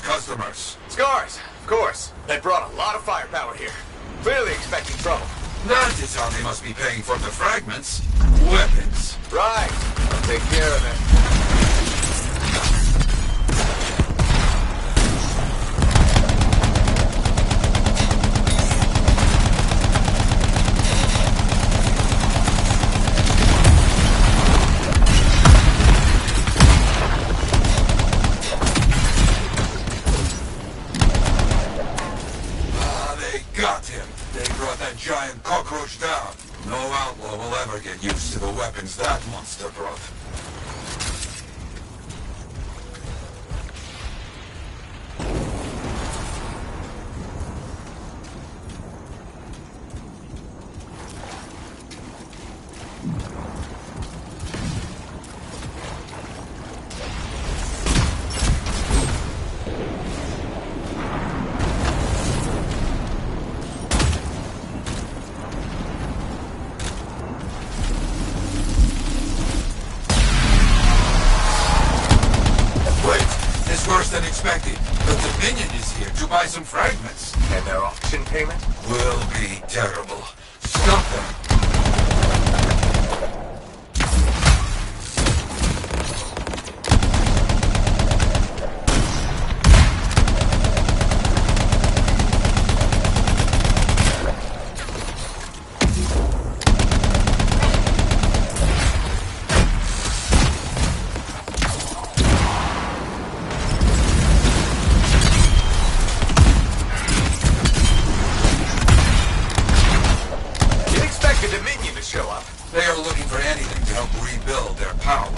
Customers. Scars, of course. They brought a lot of firepower here. Clearly expecting trouble. That is how they must be paying for the fragments. Weapons. Right. I'll take care of it. Got him. They brought that giant cockroach down. No outlaw will ever get used to the weapons that monster brought. Worse than expected. The Dominion is here to buy some fragments. And their auction payment? Will be terrible. Stop them. They are looking for anything to help rebuild their power.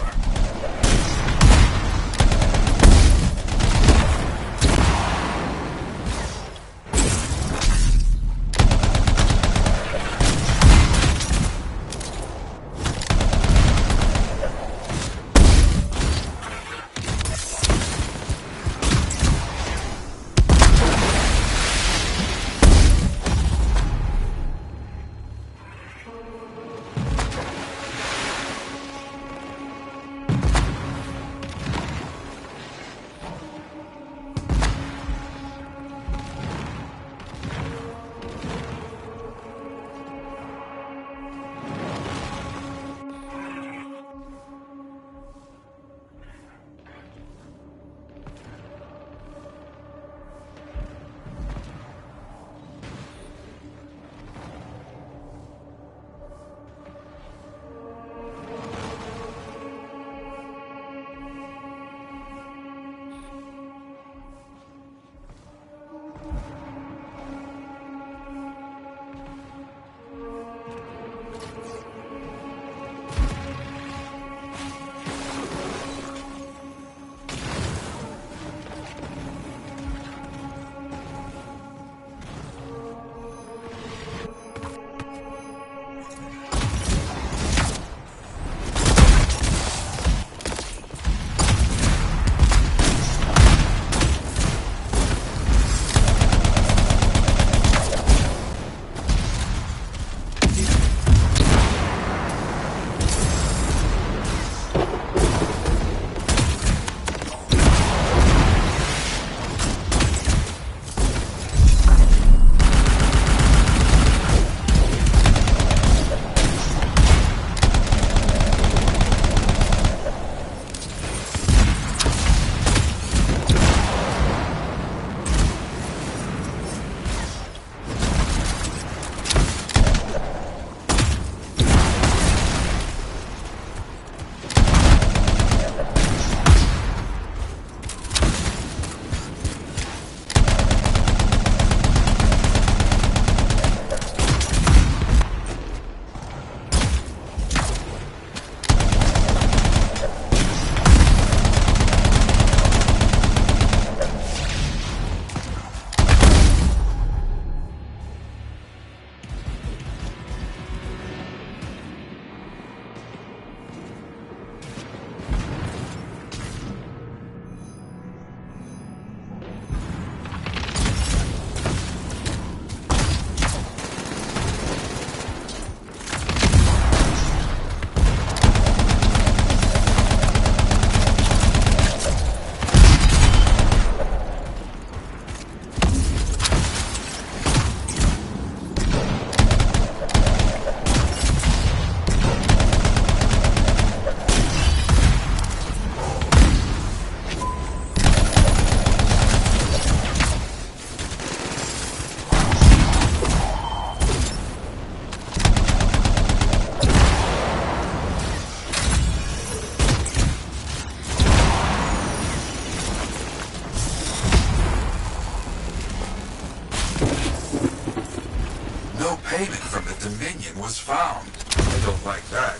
Dominion was found. I don't like that.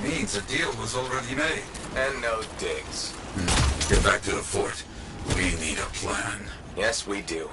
Means a deal was already made. And no digs. Get back to the fort. We need a plan. Yes, we do.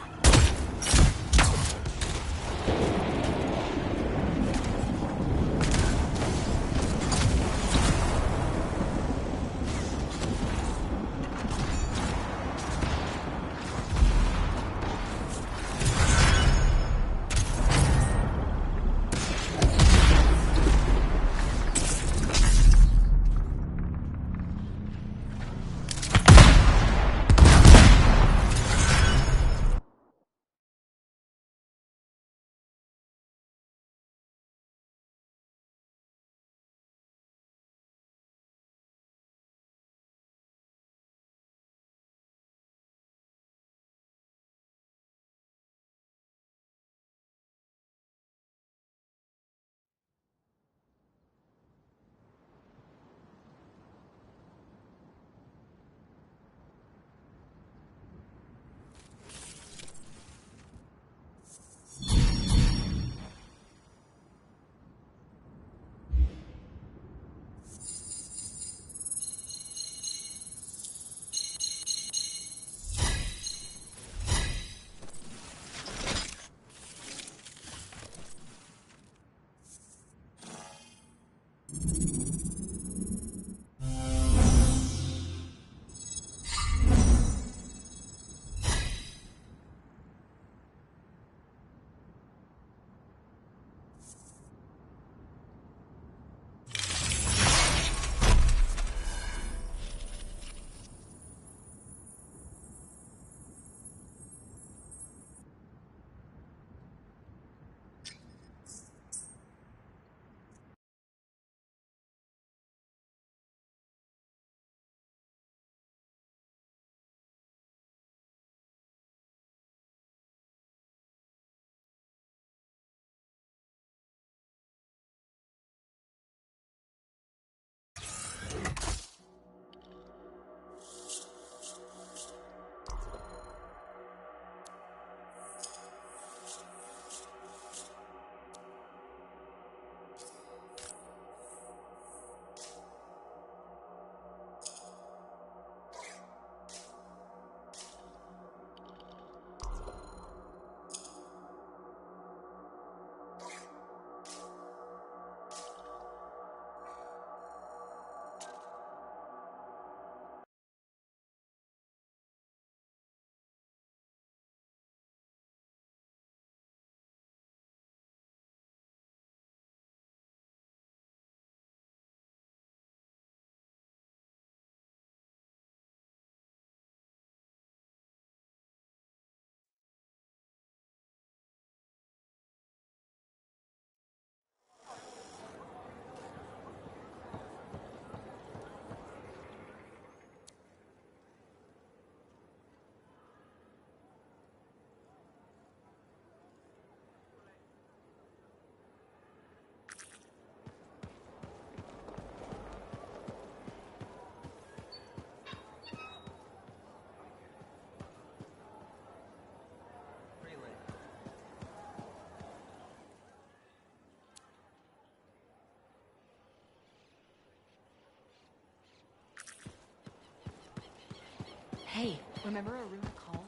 Hey, remember Aruna called?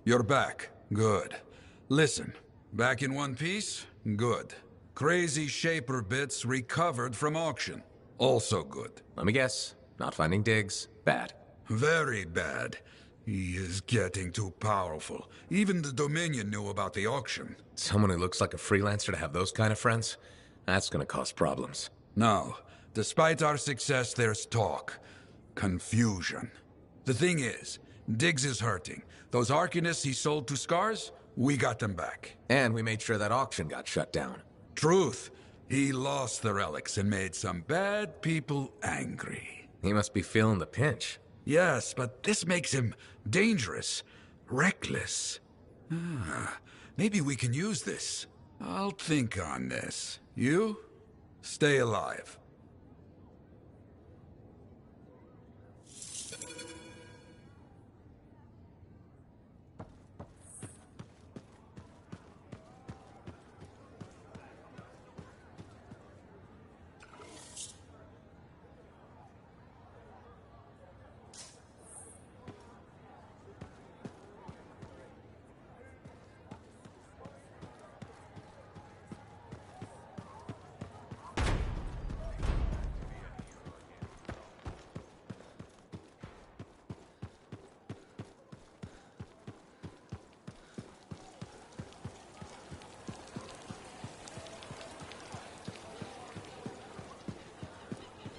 You're back. Good. Listen, back in one piece? Good. Crazy Shaper bits recovered from auction. Also good. Let me guess. Not finding digs. Bad. Very bad. He is getting too powerful. Even the Dominion knew about the auction. Someone who looks like a freelancer to have those kind of friends? That's gonna cause problems. No. Despite our success, there's talk. Confusion. The thing is, Diggs is hurting. Those Arcanists he sold to Scars, we got them back. And we made sure that auction got shut down. Truth. He lost the relics and made some bad people angry. He must be feeling the pinch. Yes, but this makes him dangerous, reckless. Maybe we can use this. I'll think on this. You? Stay alive.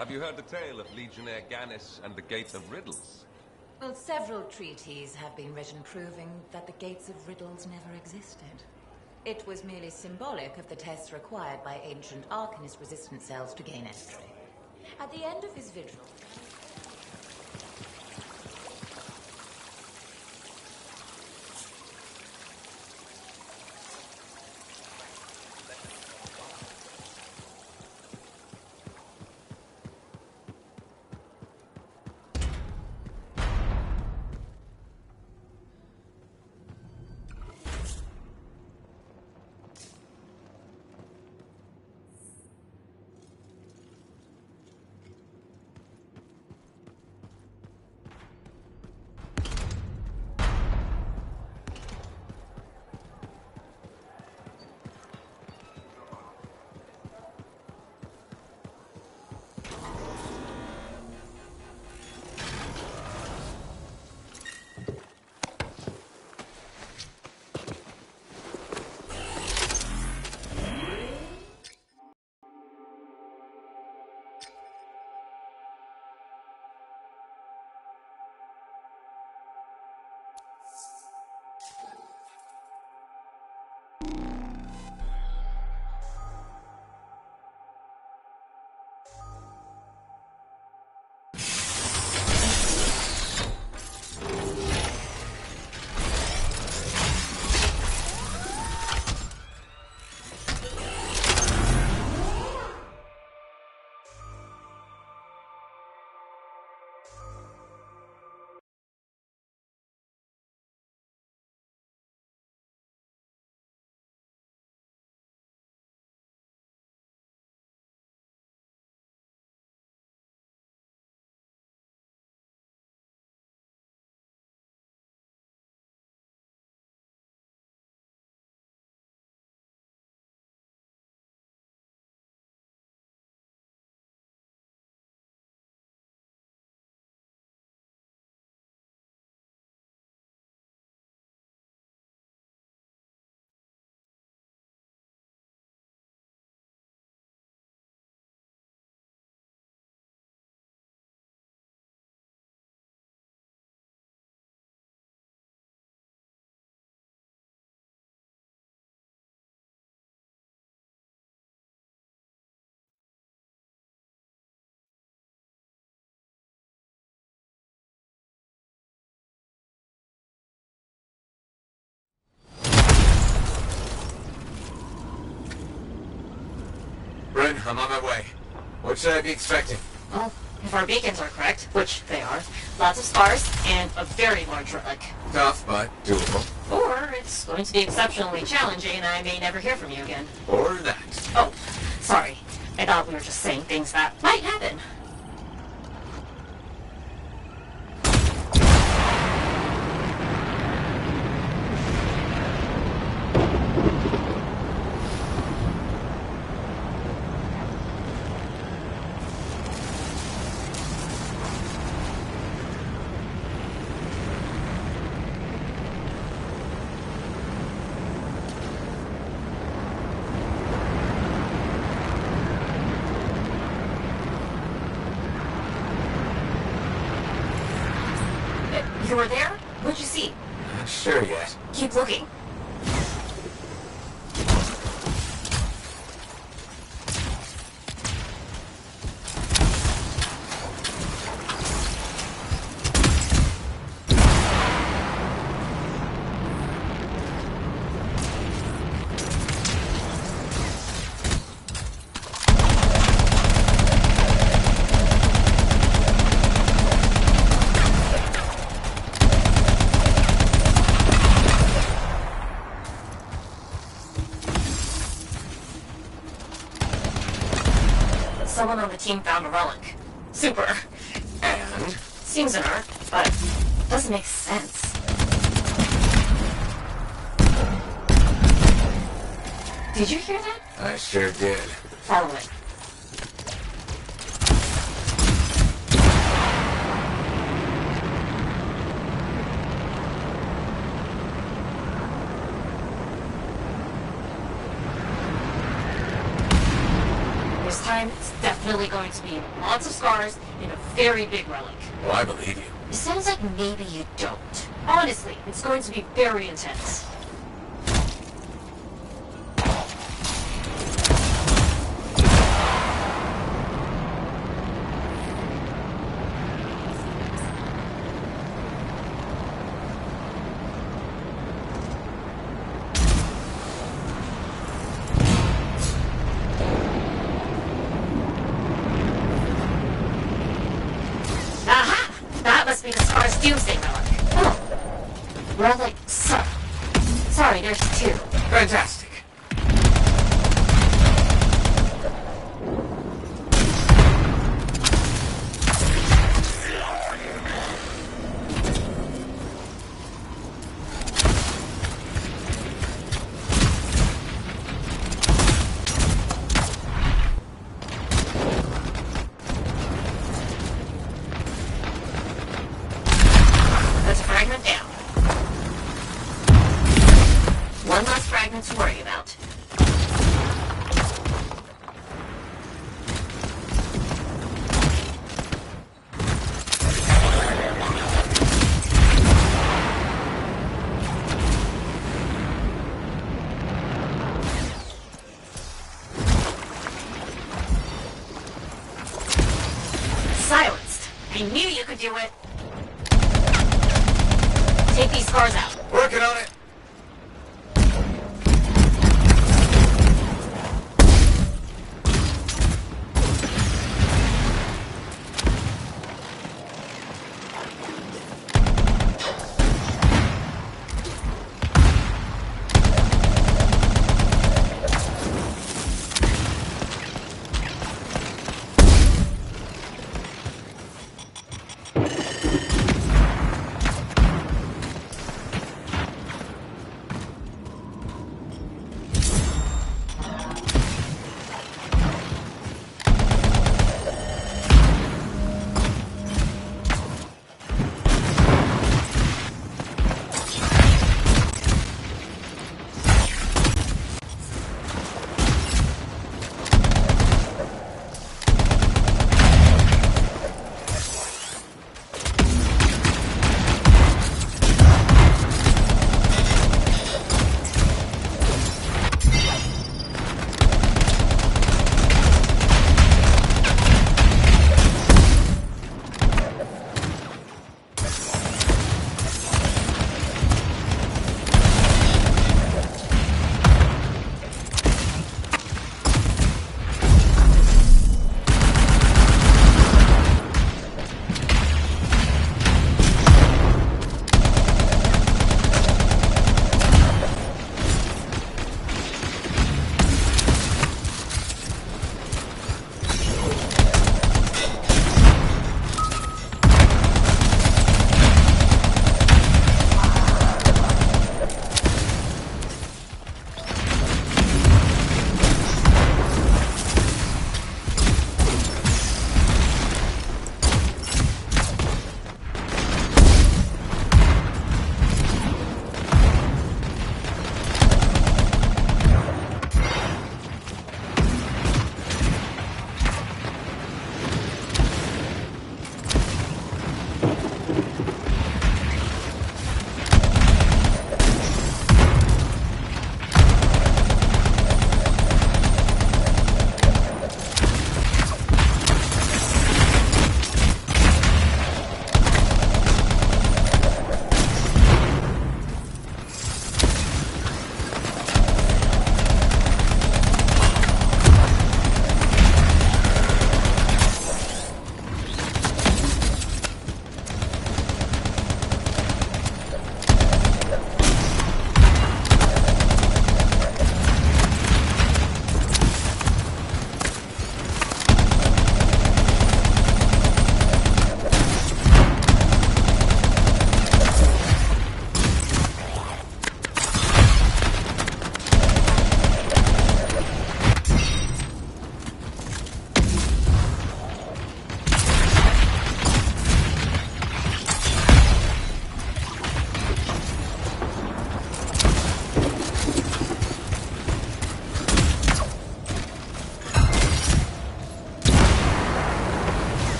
Have you heard the tale of Legionnaire Gannis and the Gate of Riddles? Well, several treaties have been written proving that the Gates of Riddles never existed. It was merely symbolic of the tests required by ancient Arcanist-resistant cells to gain entry. At the end of his vigil... Bryn, I'm on my way. What should I be expecting? Well, if our beacons are correct, which they are, lots of scars and a very large relic. Tough, but doable. Or it's going to be exceptionally challenging and I may never hear from you again. Or that. Oh, sorry. I thought we were just saying things that might happen. You were there? What'd you see? Not sure yet. Keep looking. Someone on the team found a relic. Super. And? Seems an art, but doesn't make sense. Did you hear that? I sure did. Follow it. There's time, it's definitely going to be lots of scars and a very big relic. Well, I believe you. It sounds like maybe you don't. Honestly, it's going to be very intense. Be the Scar's doomsday relic. Oh. Relic. Sorry, there's two. Fantastic. One less fragment to worry about. Silenced. I knew you could do it. Take these scars out. Working on it.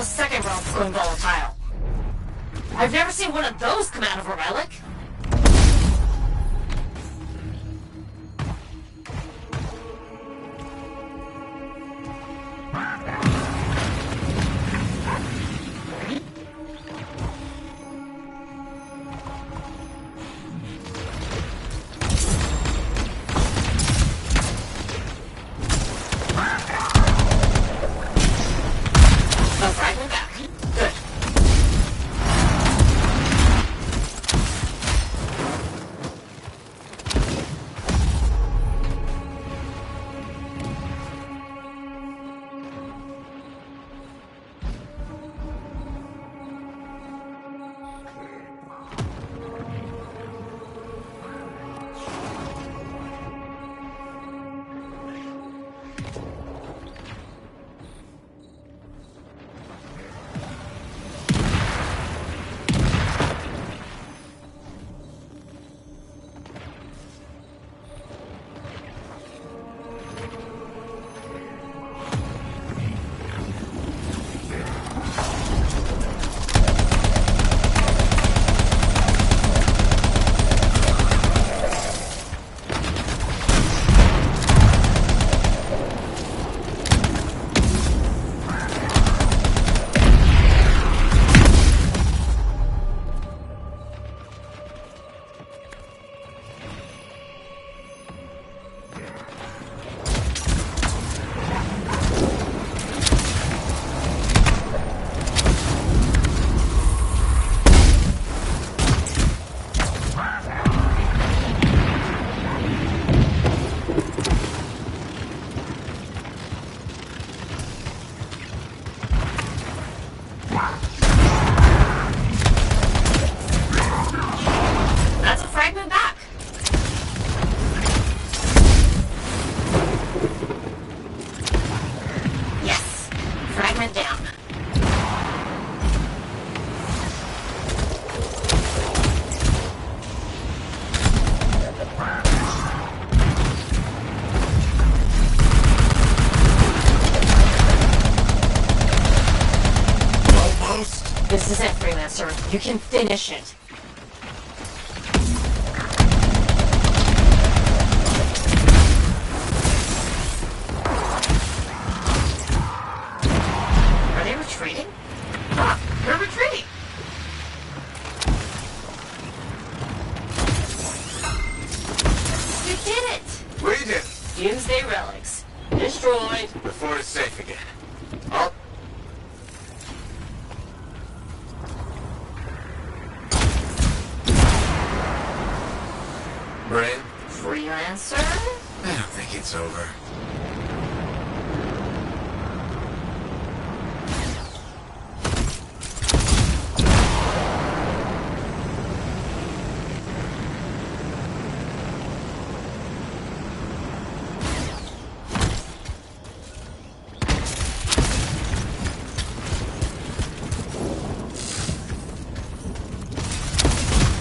the second realm's going volatile. I've never seen one of those come out of a relic. This is it, Freelancer. You can finish it. Are they retreating? Ah, they're retreating! You did it! We did. Doomsday relics. Destroyed. The fort is safe again. I'll... Brain? Freelancer? I don't think it's over.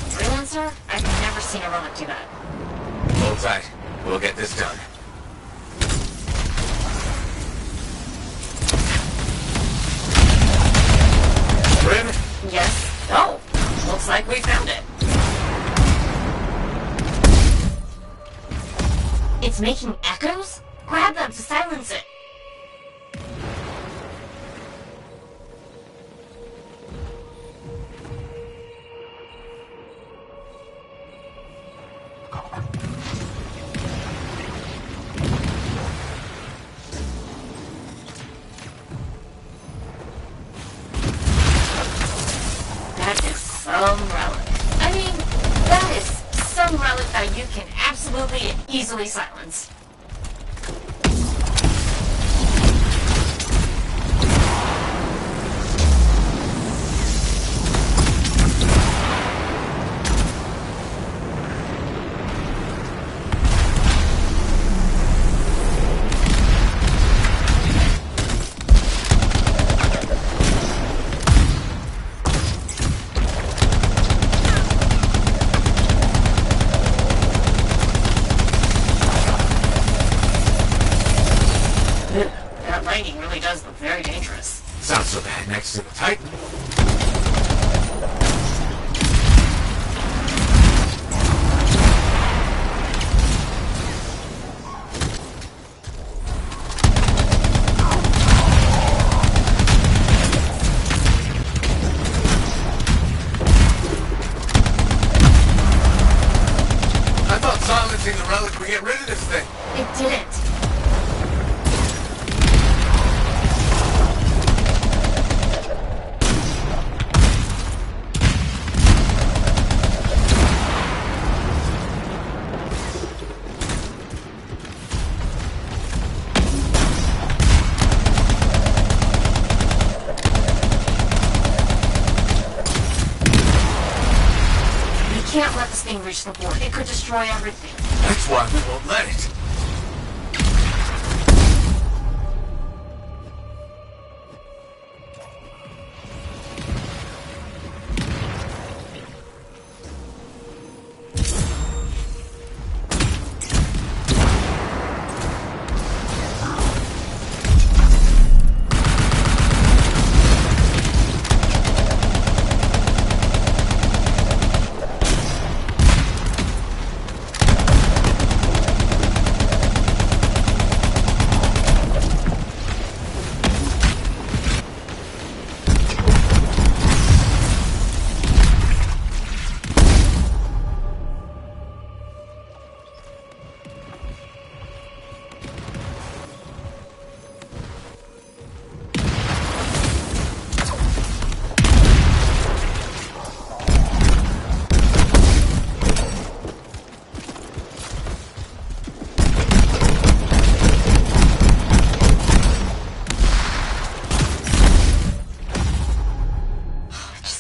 Freelancer? I've never seen a relic do that. Hold tight. We'll get this done. Grim? Yes. Oh, looks like we found it. It's making echoes? Grab them to silence it. That is some relic. I mean, that is some relic that you can absolutely easily silence. next to the Titan. I thought silencing the relic would get rid of this thing. It didn't. We can't let this thing reach the board. It could destroy everything. That's why we won't let it.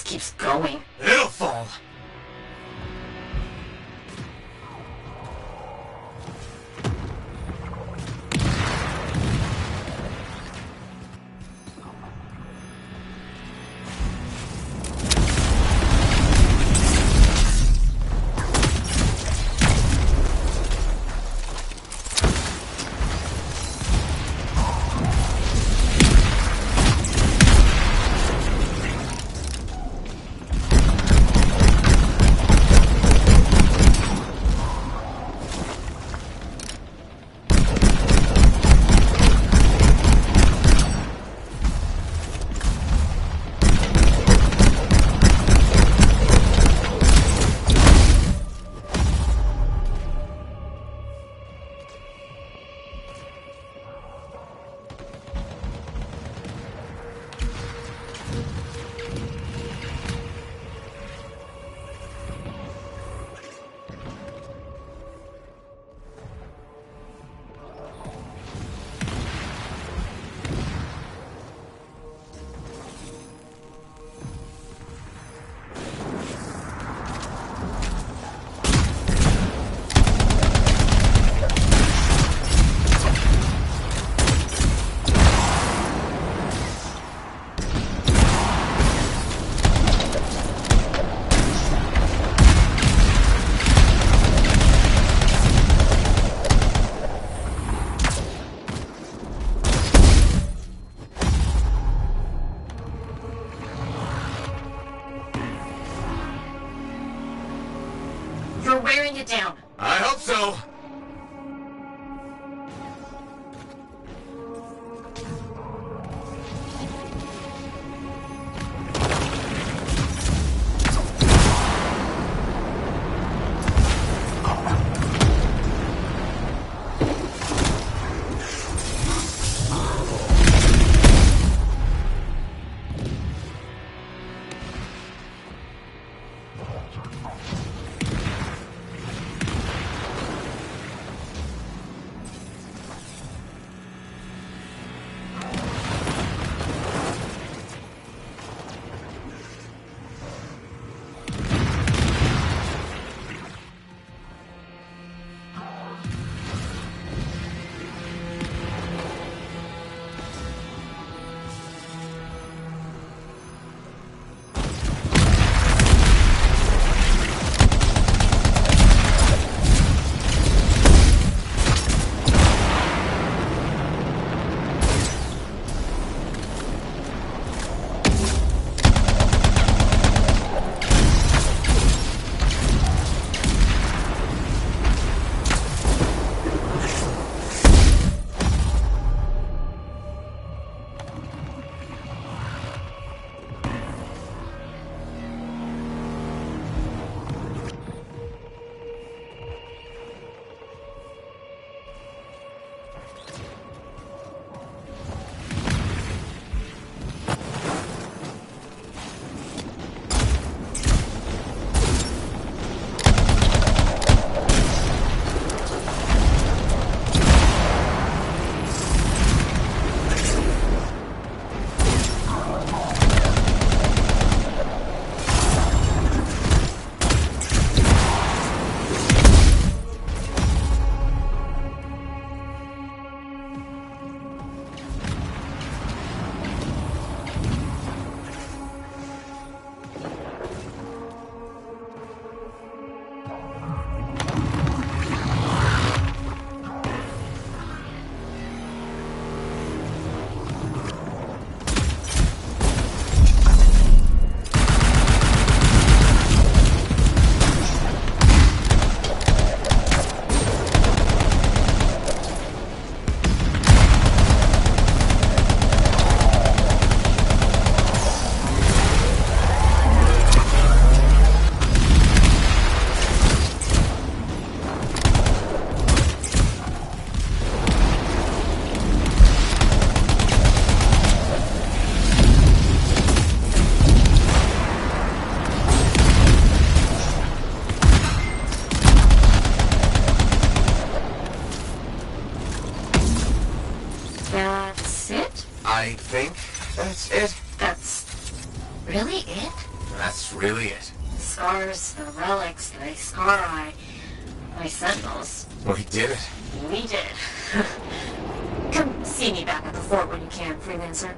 Keeps going. It'll fall. You're wearing it down. I hope so. Really it? That's really it. Scars, the relics, the scar eye, my sentinels. We did it. We did. Come see me back at the fort when you can, freelancer.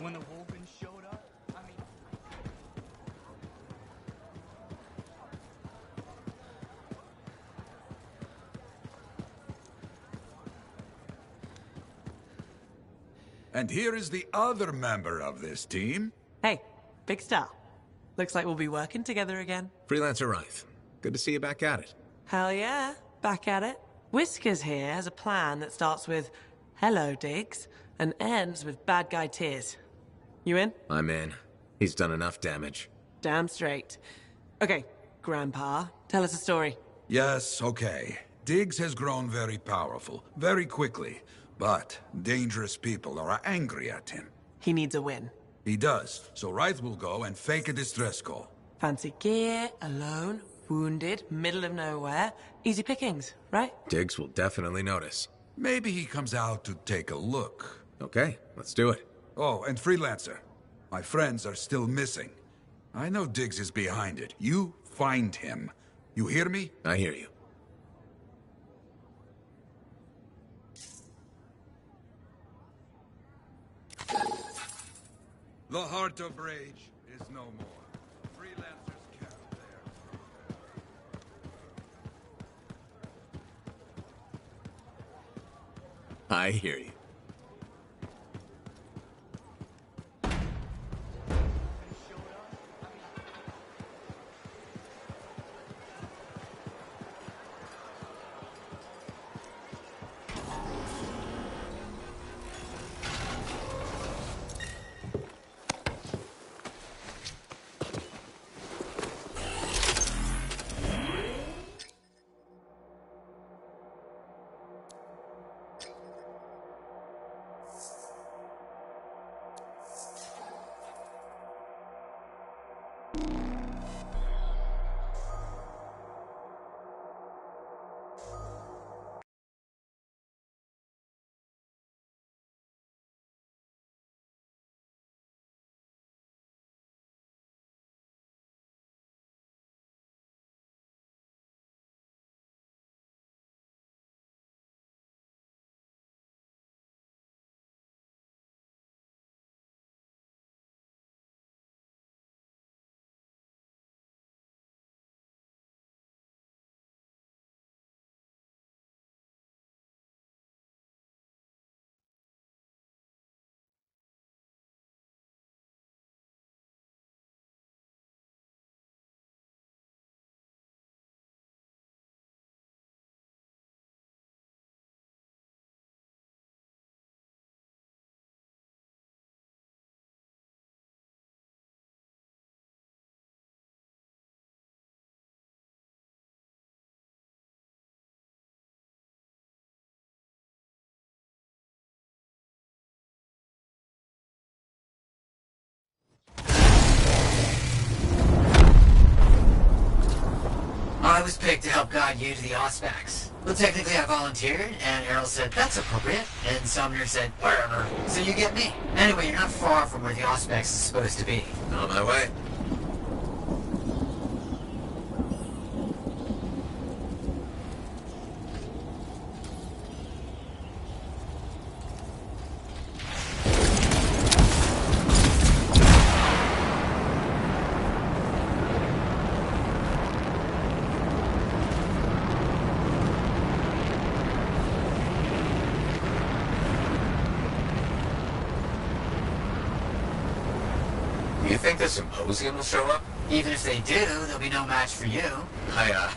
when the Wolven showed up? I mean... And here is the other member of this team. Hey, big star. Looks like we'll be working together again. Freelancer Wraith. Good to see you back at it. Hell yeah, back at it. Whiskers here has a plan that starts with "Hello, Diggs" and ends with "Bad guy tears." You in? I'm in. He's done enough damage. Damn straight. Okay, Grandpa, tell us a story. Yes, okay. Diggs has grown very powerful, very quickly. But dangerous people are angry at him. He needs a win. He does, so Wraith will go and fake a distress call. Fancy gear, alone, wounded, middle of nowhere. Easy pickings, right? Diggs will definitely notice. Maybe he comes out to take a look. Okay, let's do it. Oh, and Freelancer. My friends are still missing. I know Diggs is behind it. You find him. You hear me? I hear you. The heart of rage is no more. Freelancers can't bear. I hear you. I was picked to help guide you to the Auspex. Well, technically I volunteered, and Errol said, that's appropriate, and Sumner said, wherever. So you get me. Anyway, you're not far from where the Auspex is supposed to be. On my way. You think the Symposium will show up? Even if they do, there'll be no match for you. I,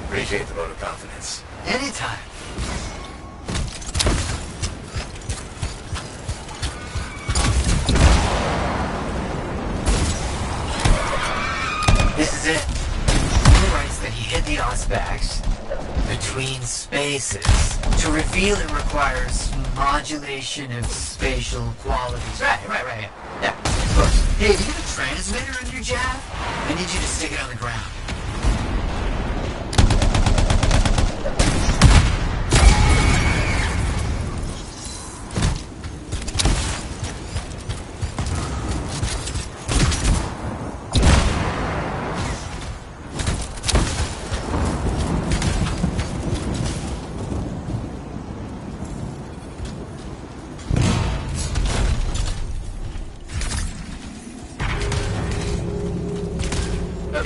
appreciate the vote of confidence. Anytime. This is it. He writes that he hid the Auspex between spaces. To reveal it requires modulation of spatial qualities. Right. Yeah, of course. Hey, do you have a transmitter in your jab? I need you to stick it on the ground.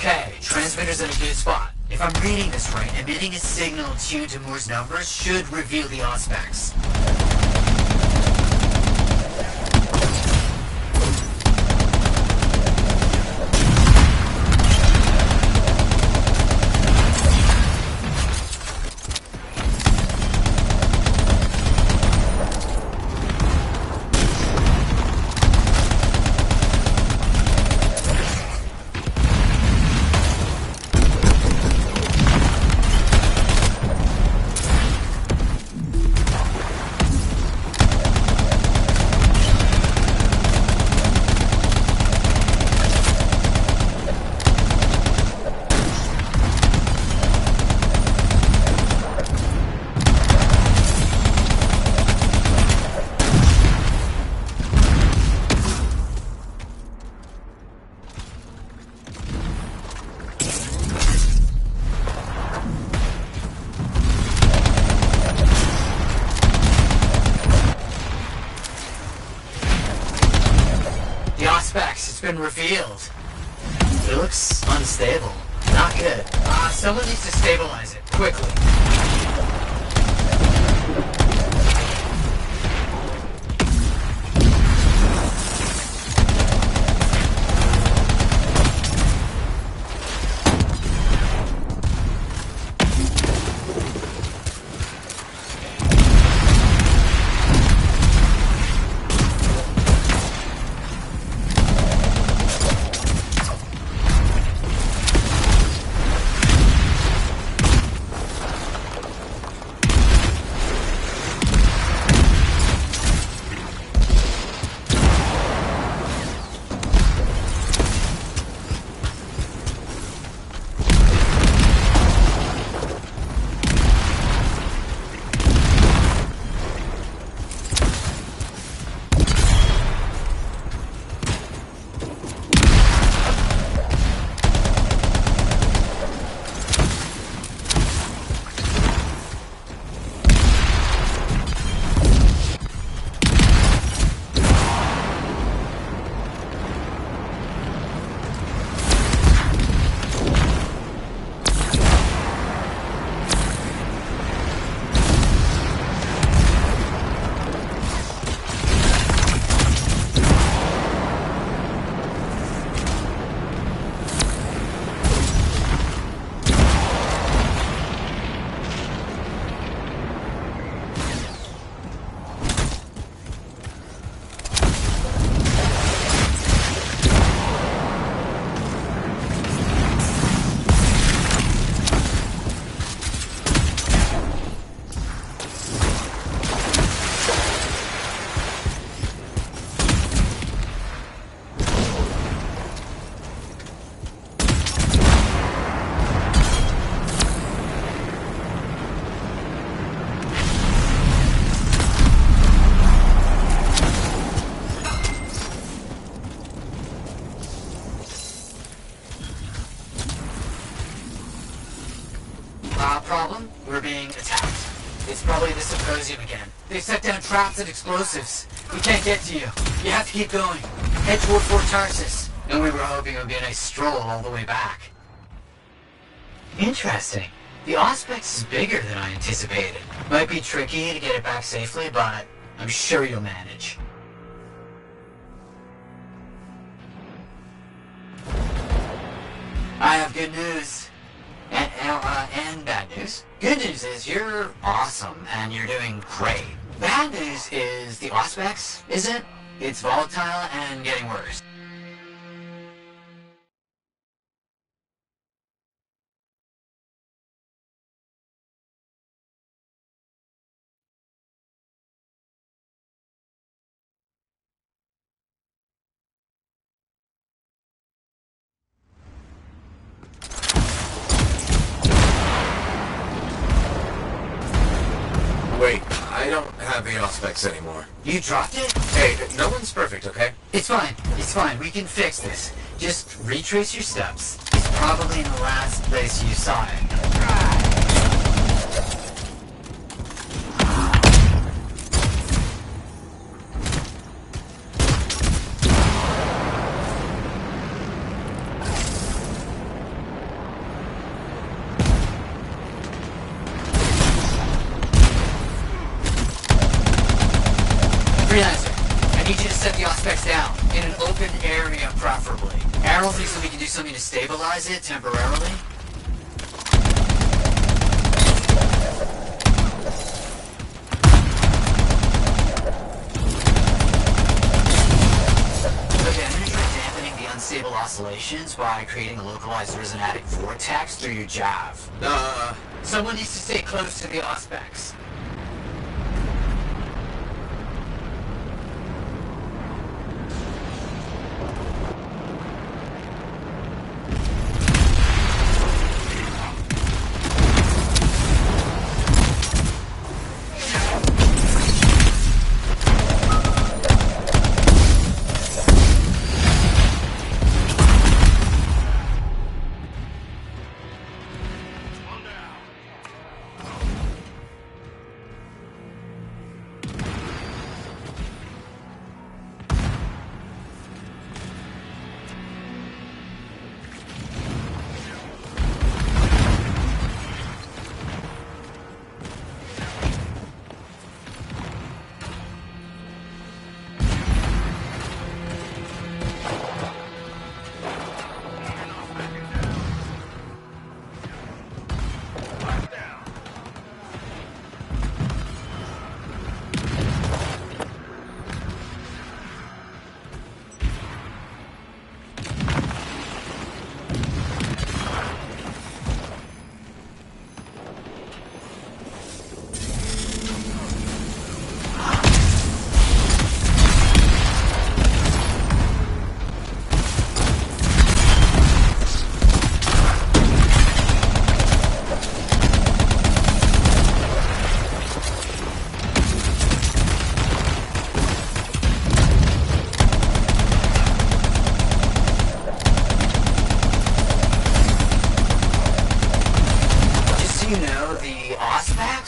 Okay, transmitter's in a good spot. If I'm reading this right, emitting a signal tuned to Moore's numbers should reveal the Auspex. It's been revealed. It looks unstable. Not good. Someone needs to stabilize it, quickly. Problem? We're being attacked. It's probably the Symposium again. They set down traps and explosives. We can't get to you. You have to keep going. Head toward Fort Tarsus. And we were hoping it would be a nice stroll all the way back. Interesting. The Auspex is bigger than I anticipated. Might be tricky to get it back safely, but I'm sure you'll manage. I have good news. And bad news. Good news is you're awesome and you're doing great. Bad news is the Auspex isn't. It's volatile and getting worse. Wait, I don't have the Auspex anymore. You dropped it? Hey, no one's perfect, okay? It's fine. It's fine. We can fix this. Just retrace your steps. It's probably in the last place you saw it. Freelancer, I need you to set the Auspex down. In an open area, preferably. Errol thinks that we can do something to stabilize it temporarily. Okay, I'm gonna try dampening the unstable oscillations by creating a localized resonatic vortex through your jav. Someone needs to stay close to the Auspex.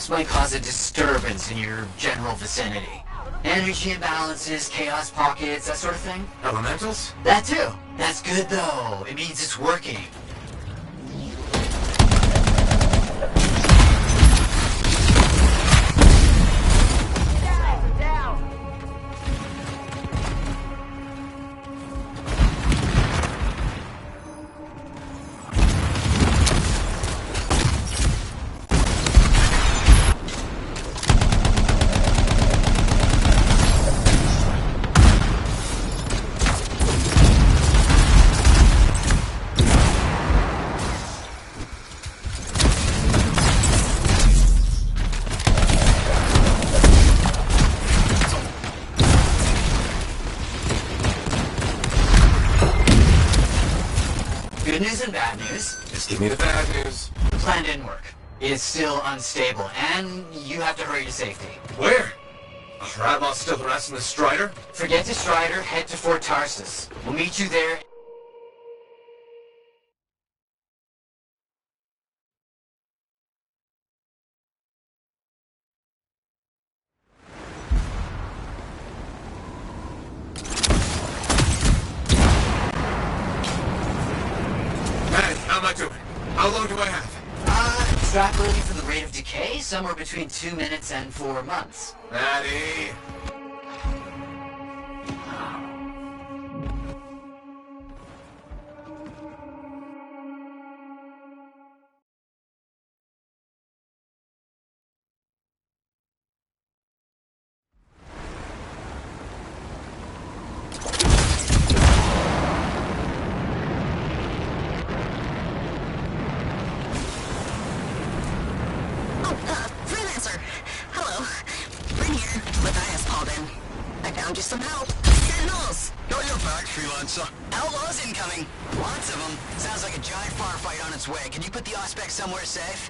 Might cause a disturbance in your general vicinity. Energy imbalances, chaos pockets, that sort of thing. Elementals? That too. That's good though. It means it's working. Good news and bad news. Just give me the bad news. The plan didn't work. It's still unstable, and you have to hurry to safety. Where? Radloff's still harassing the Strider? Forget the Strider, head to Fort Tarsus. We'll meet you there. How am I doing? How long do I have? Extrapolating for the rate of decay, somewhere between 2 minutes and 4 months. Maddie. Freelancer! Hello. Rin here. Matthias called in. I found you some help. Sentinels! Got your back, Freelancer. Outlaws incoming. Lots of them. Sounds like a giant firefight on its way. Can you put the Auspex somewhere safe?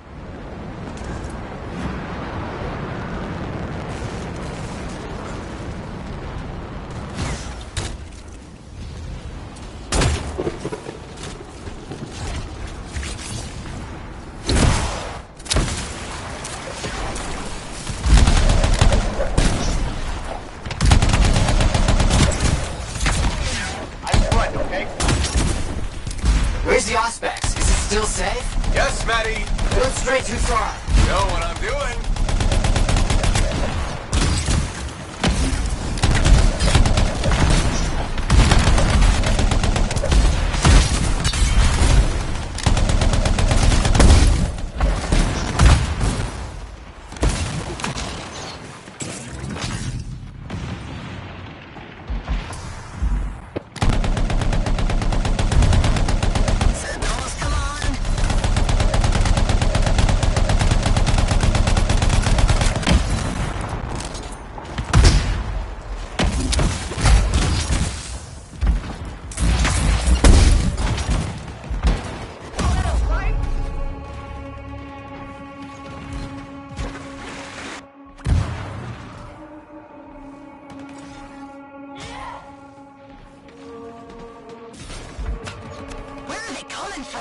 Where's the Auspex? Is it still safe? Yes, Maddie. Don't stray too far. Know what I'm doing.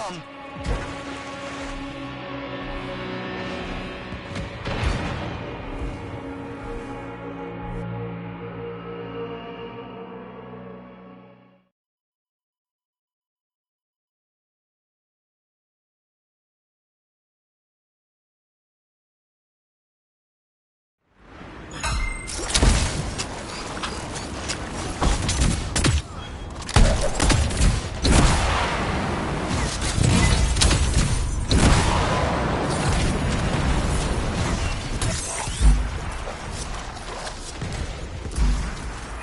from?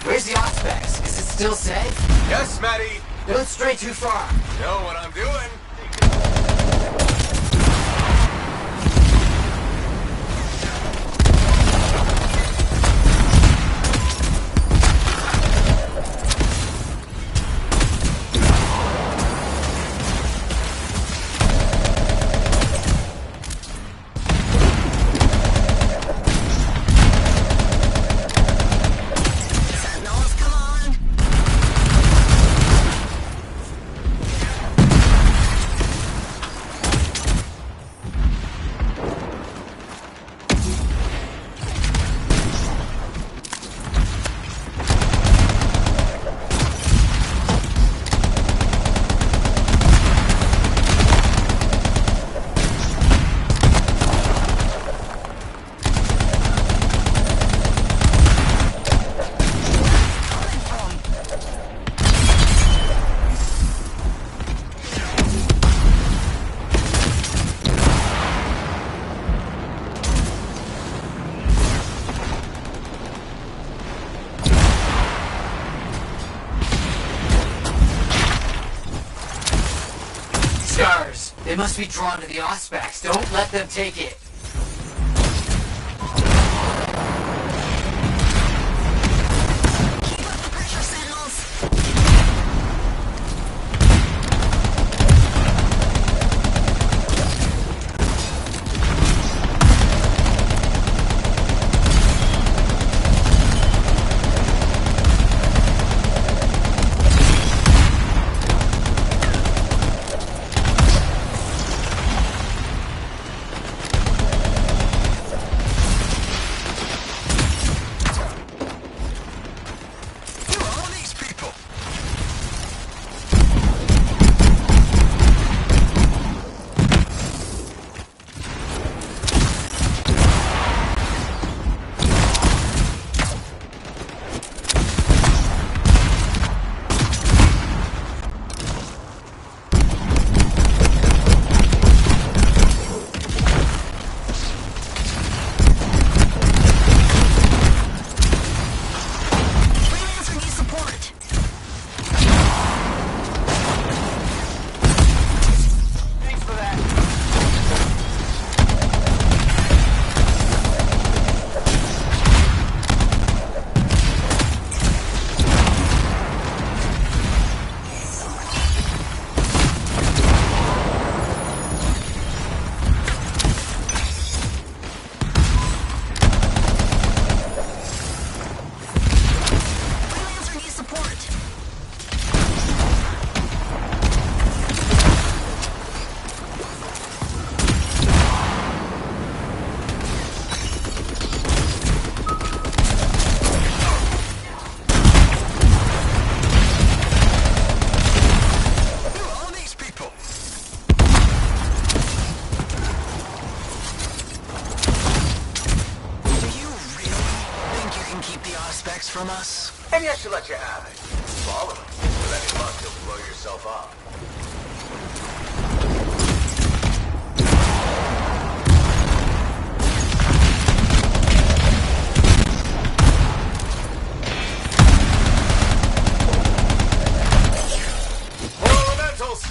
Where's the Auspex? Is it still safe? Yes, Matty. Don't stray too far. Know what I'm doing. Sentinels, come on! Scars. They must be drawn to the Auspex. Don't let them take it. Keep up the pressure, Sentinels! Who are these people? Freelancer needs support! Thanks for that. Freelancer needs support! Who are these people? Do you really think you can keep the Auspex from us? Maybe I should let you have it. Follow them. With any luck, you'll blow yourself up. More elementals!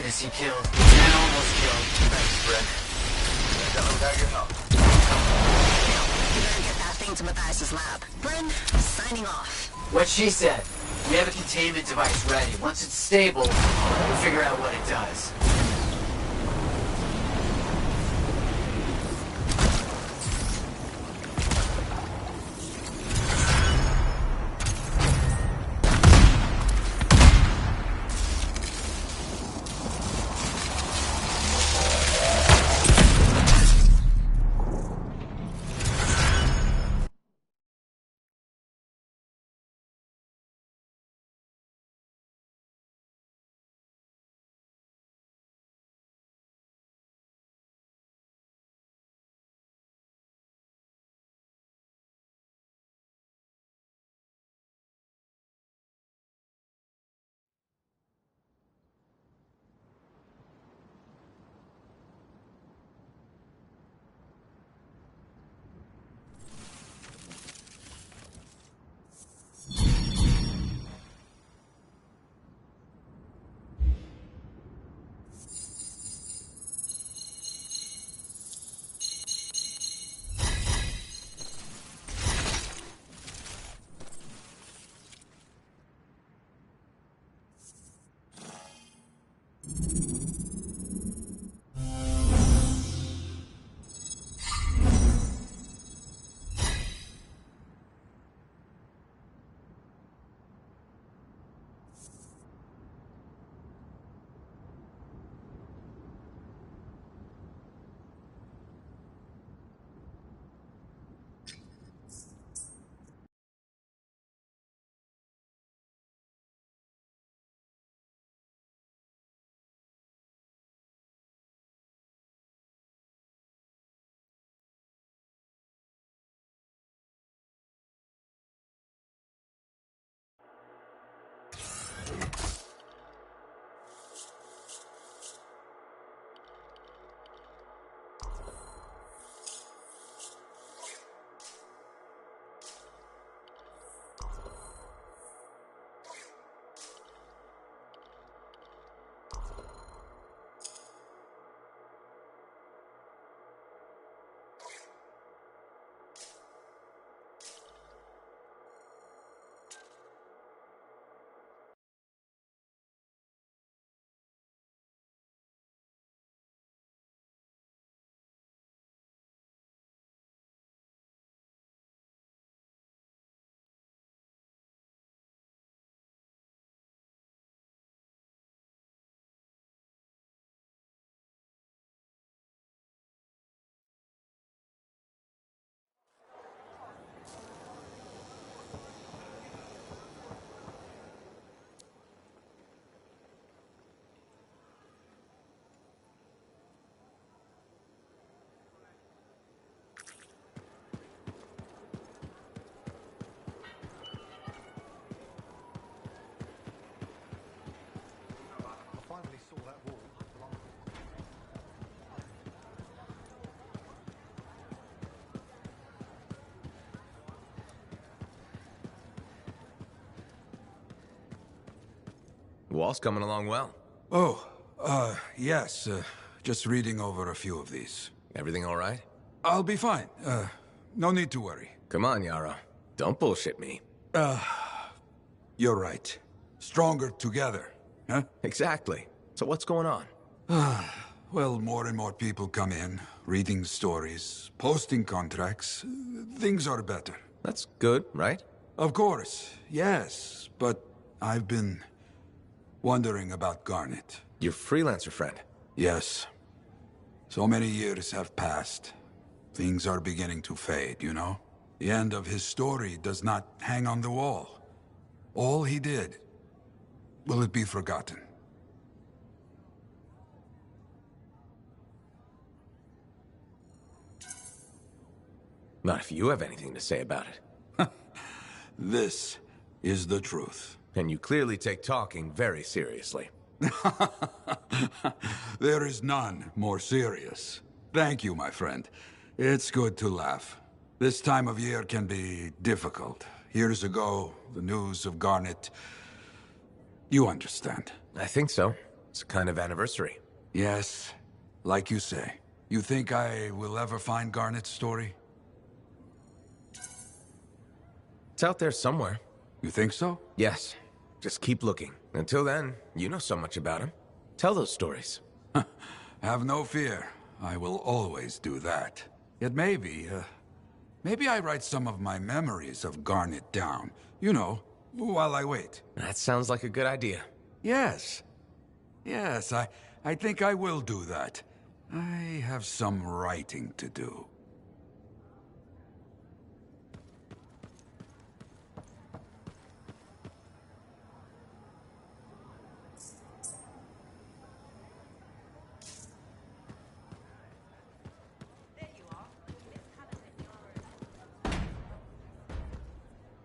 witness he killed. And almost killed. Thanks, Brent. Done without your help. You better get that thing to Matthias's lab. Bryn, signing off. What she said. We have a containment device ready. Once it's stable, we'll figure out what it does. Wall's coming along well. Oh, yes. Just reading over a few of these. Everything all right? I'll be fine. No need to worry. Come on, Yara. Don't bullshit me. You're right. Stronger together, huh? Exactly. So what's going on? Well, more and more people come in, reading stories, posting contracts. Things are better. That's good, right? Of course, yes. But I've been wondering about Garnet. Your freelancer friend? Yes. So many years have passed. Things are beginning to fade, you know? The end of his story does not hang on the wall. All he did, will it be forgotten? Not if you have anything to say about it. This is the truth. And you clearly take talking very seriously. There is none more serious. Thank you, my friend. It's good to laugh. This time of year can be difficult. Years ago, the news of Garnet... You understand. I think so. It's a kind of anniversary. Yes, like you say. You think I will ever find Garnet's story? It's out there somewhere. You think so? Yes. Just keep looking. Until then, you know so much about him. Tell those stories. Have no fear. I will always do that. Yet maybe I write some of my memories of Garnet down. You know, while I wait. That sounds like a good idea. Yes. Yes, I think I will do that. I have some writing to do.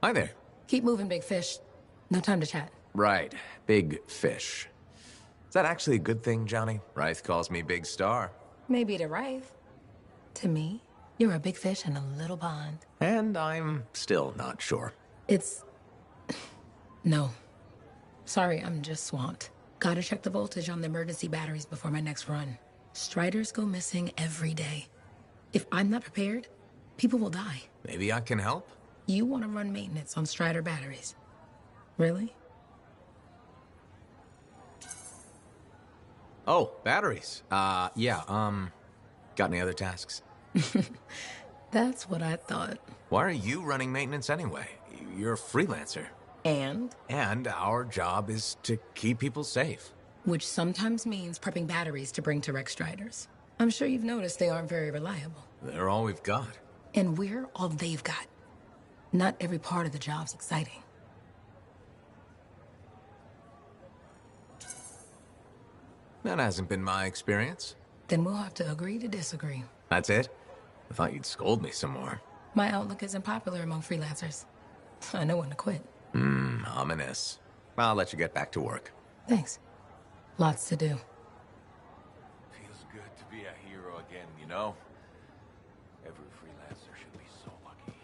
Hi there. Keep moving, big fish. No time to chat. Right. Big fish. Is that actually a good thing, Johnny? Wraith calls me Big Star. Maybe to Wraith. To me, you're a big fish in a little pond. And I'm still not sure. It's... No. Sorry, I'm just swamped. Gotta check the voltage on the emergency batteries before my next run. Striders go missing every day. If I'm not prepared, people will die. Maybe I can help? You want to run maintenance on Strider batteries? Really? Oh, batteries. Got any other tasks? That's what I thought. Why are you running maintenance anyway? You're a freelancer. And? And our job is to keep people safe. Which sometimes means prepping batteries to bring to wreck Striders. I'm sure you've noticed they aren't very reliable. They're all we've got. And we're all they've got. Not every part of the job's exciting. That hasn't been my experience. Then we'll have to agree to disagree. That's it? I thought you'd scold me some more. My outlook isn't popular among freelancers. I know when to quit. Ominous. I'll let you get back to work. Thanks. Lots to do. Feels good to be a hero again, you know? Every freelancer should be so lucky.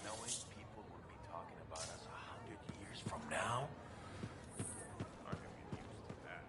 Knowing people will be talking about us 100 years from now? I'm gonna get used to that.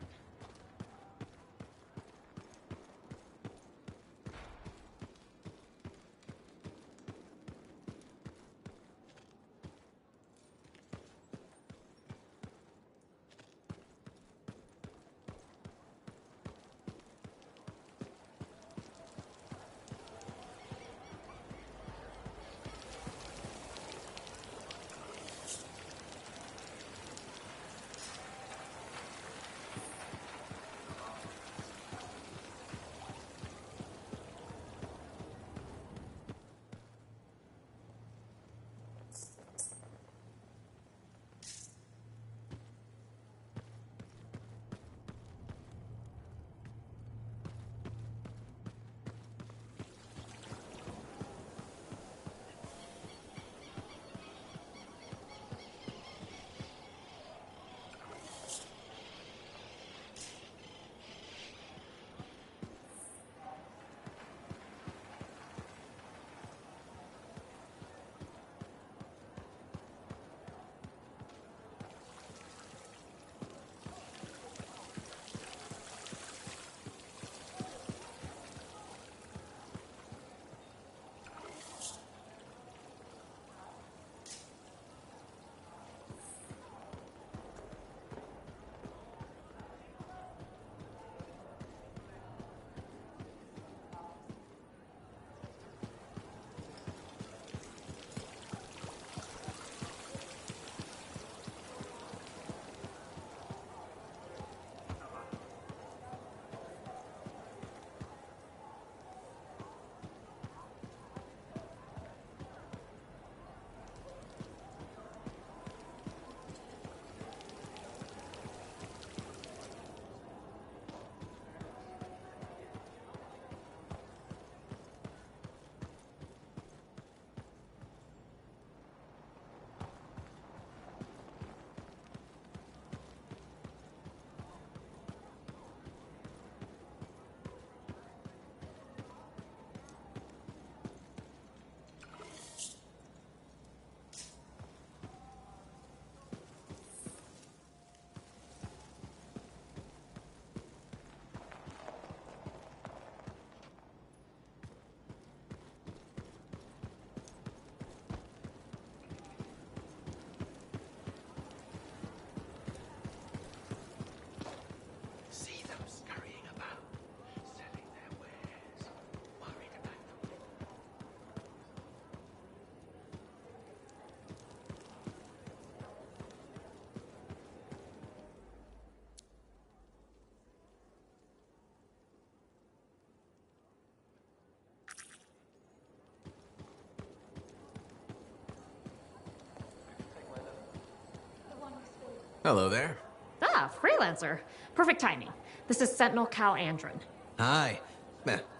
Hello there. Ah, Freelancer. Perfect timing. This is Sentinel Cal Andron. Hi.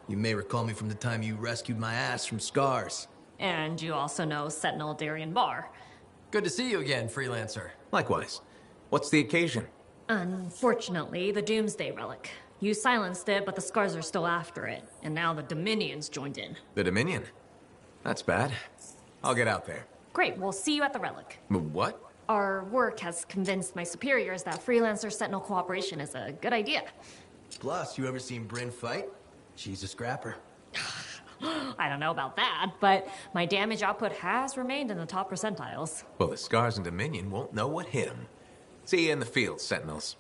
You may recall me from the time you rescued my ass from scars. And you also know Sentinel Darian Barr. Good to see you again, Freelancer. Likewise. What's the occasion? Unfortunately, the Doomsday Relic. You silenced it, but the Scars are still after it. And now the Dominions joined in. The Dominion? That's bad. I'll get out there. Great, we'll see you at the Relic. What? Our work has convinced my superiors that Freelancer Sentinel cooperation is a good idea. Plus, you ever seen Bryn fight? She's a scrapper. I don't know about that, but my damage output has remained in the top percentiles. Well, the Scars and Dominion won't know what hit 'em. See you in the field, Sentinels.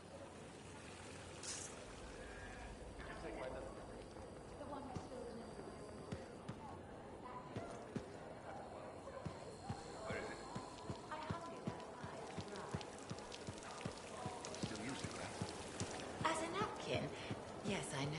As a napkin? Yes, I know.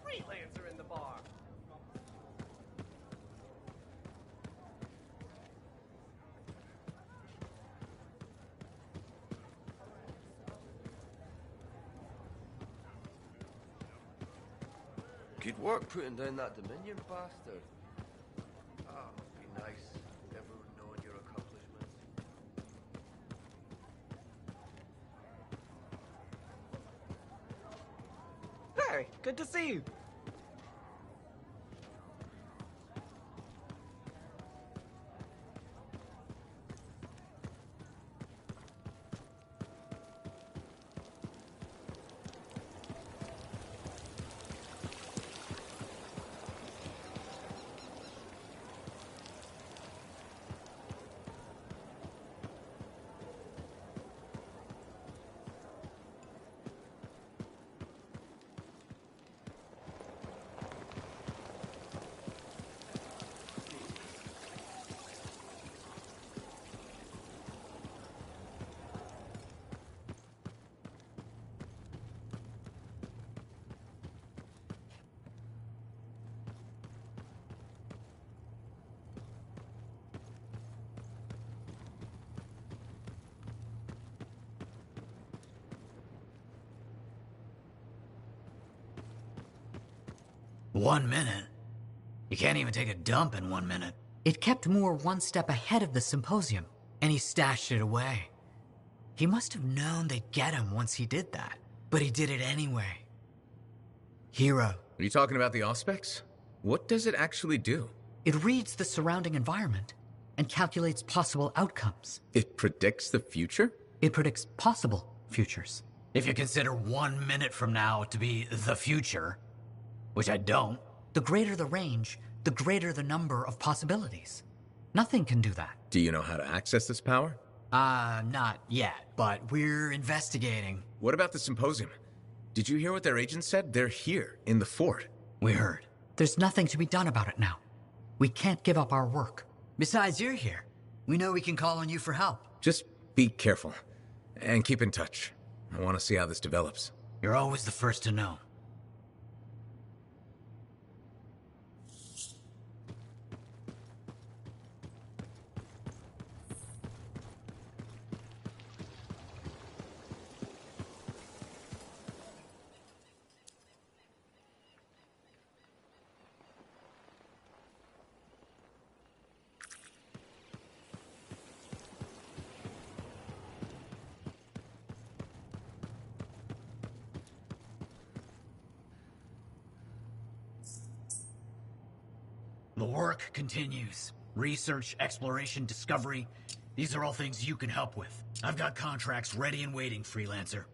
Freelancer in the bar. Good work putting down that Dominion bastard. Ah, must be nice. Everyone knowing your accomplishments. Hey, good to see you. One minute? You can't even take a dump in 1 minute. It kept Moore one step ahead of the symposium, and he stashed it away. He must have known they'd get him once he did that, but he did it anyway. Hero. Are you talking about the Auspex? What does it actually do? It reads the surrounding environment and calculates possible outcomes. It predicts the future? It predicts possible futures. If you consider 1 minute from now to be the future, which I don't, the greater the range, the greater the number of possibilities. Nothing can do that. Do you know how to access this power? Not yet, but we're investigating. What about the symposium? Did you hear what their agent said? They're here, in the fort. We heard. There's nothing to be done about it now. We can't give up our work. Besides, you're here. We know we can call on you for help. Just be careful. And keep in touch. I want to see how this develops. You're always the first to know. The work continues. Research, exploration, discovery. These are all things you can help with. I've got contracts ready and waiting, Freelancer.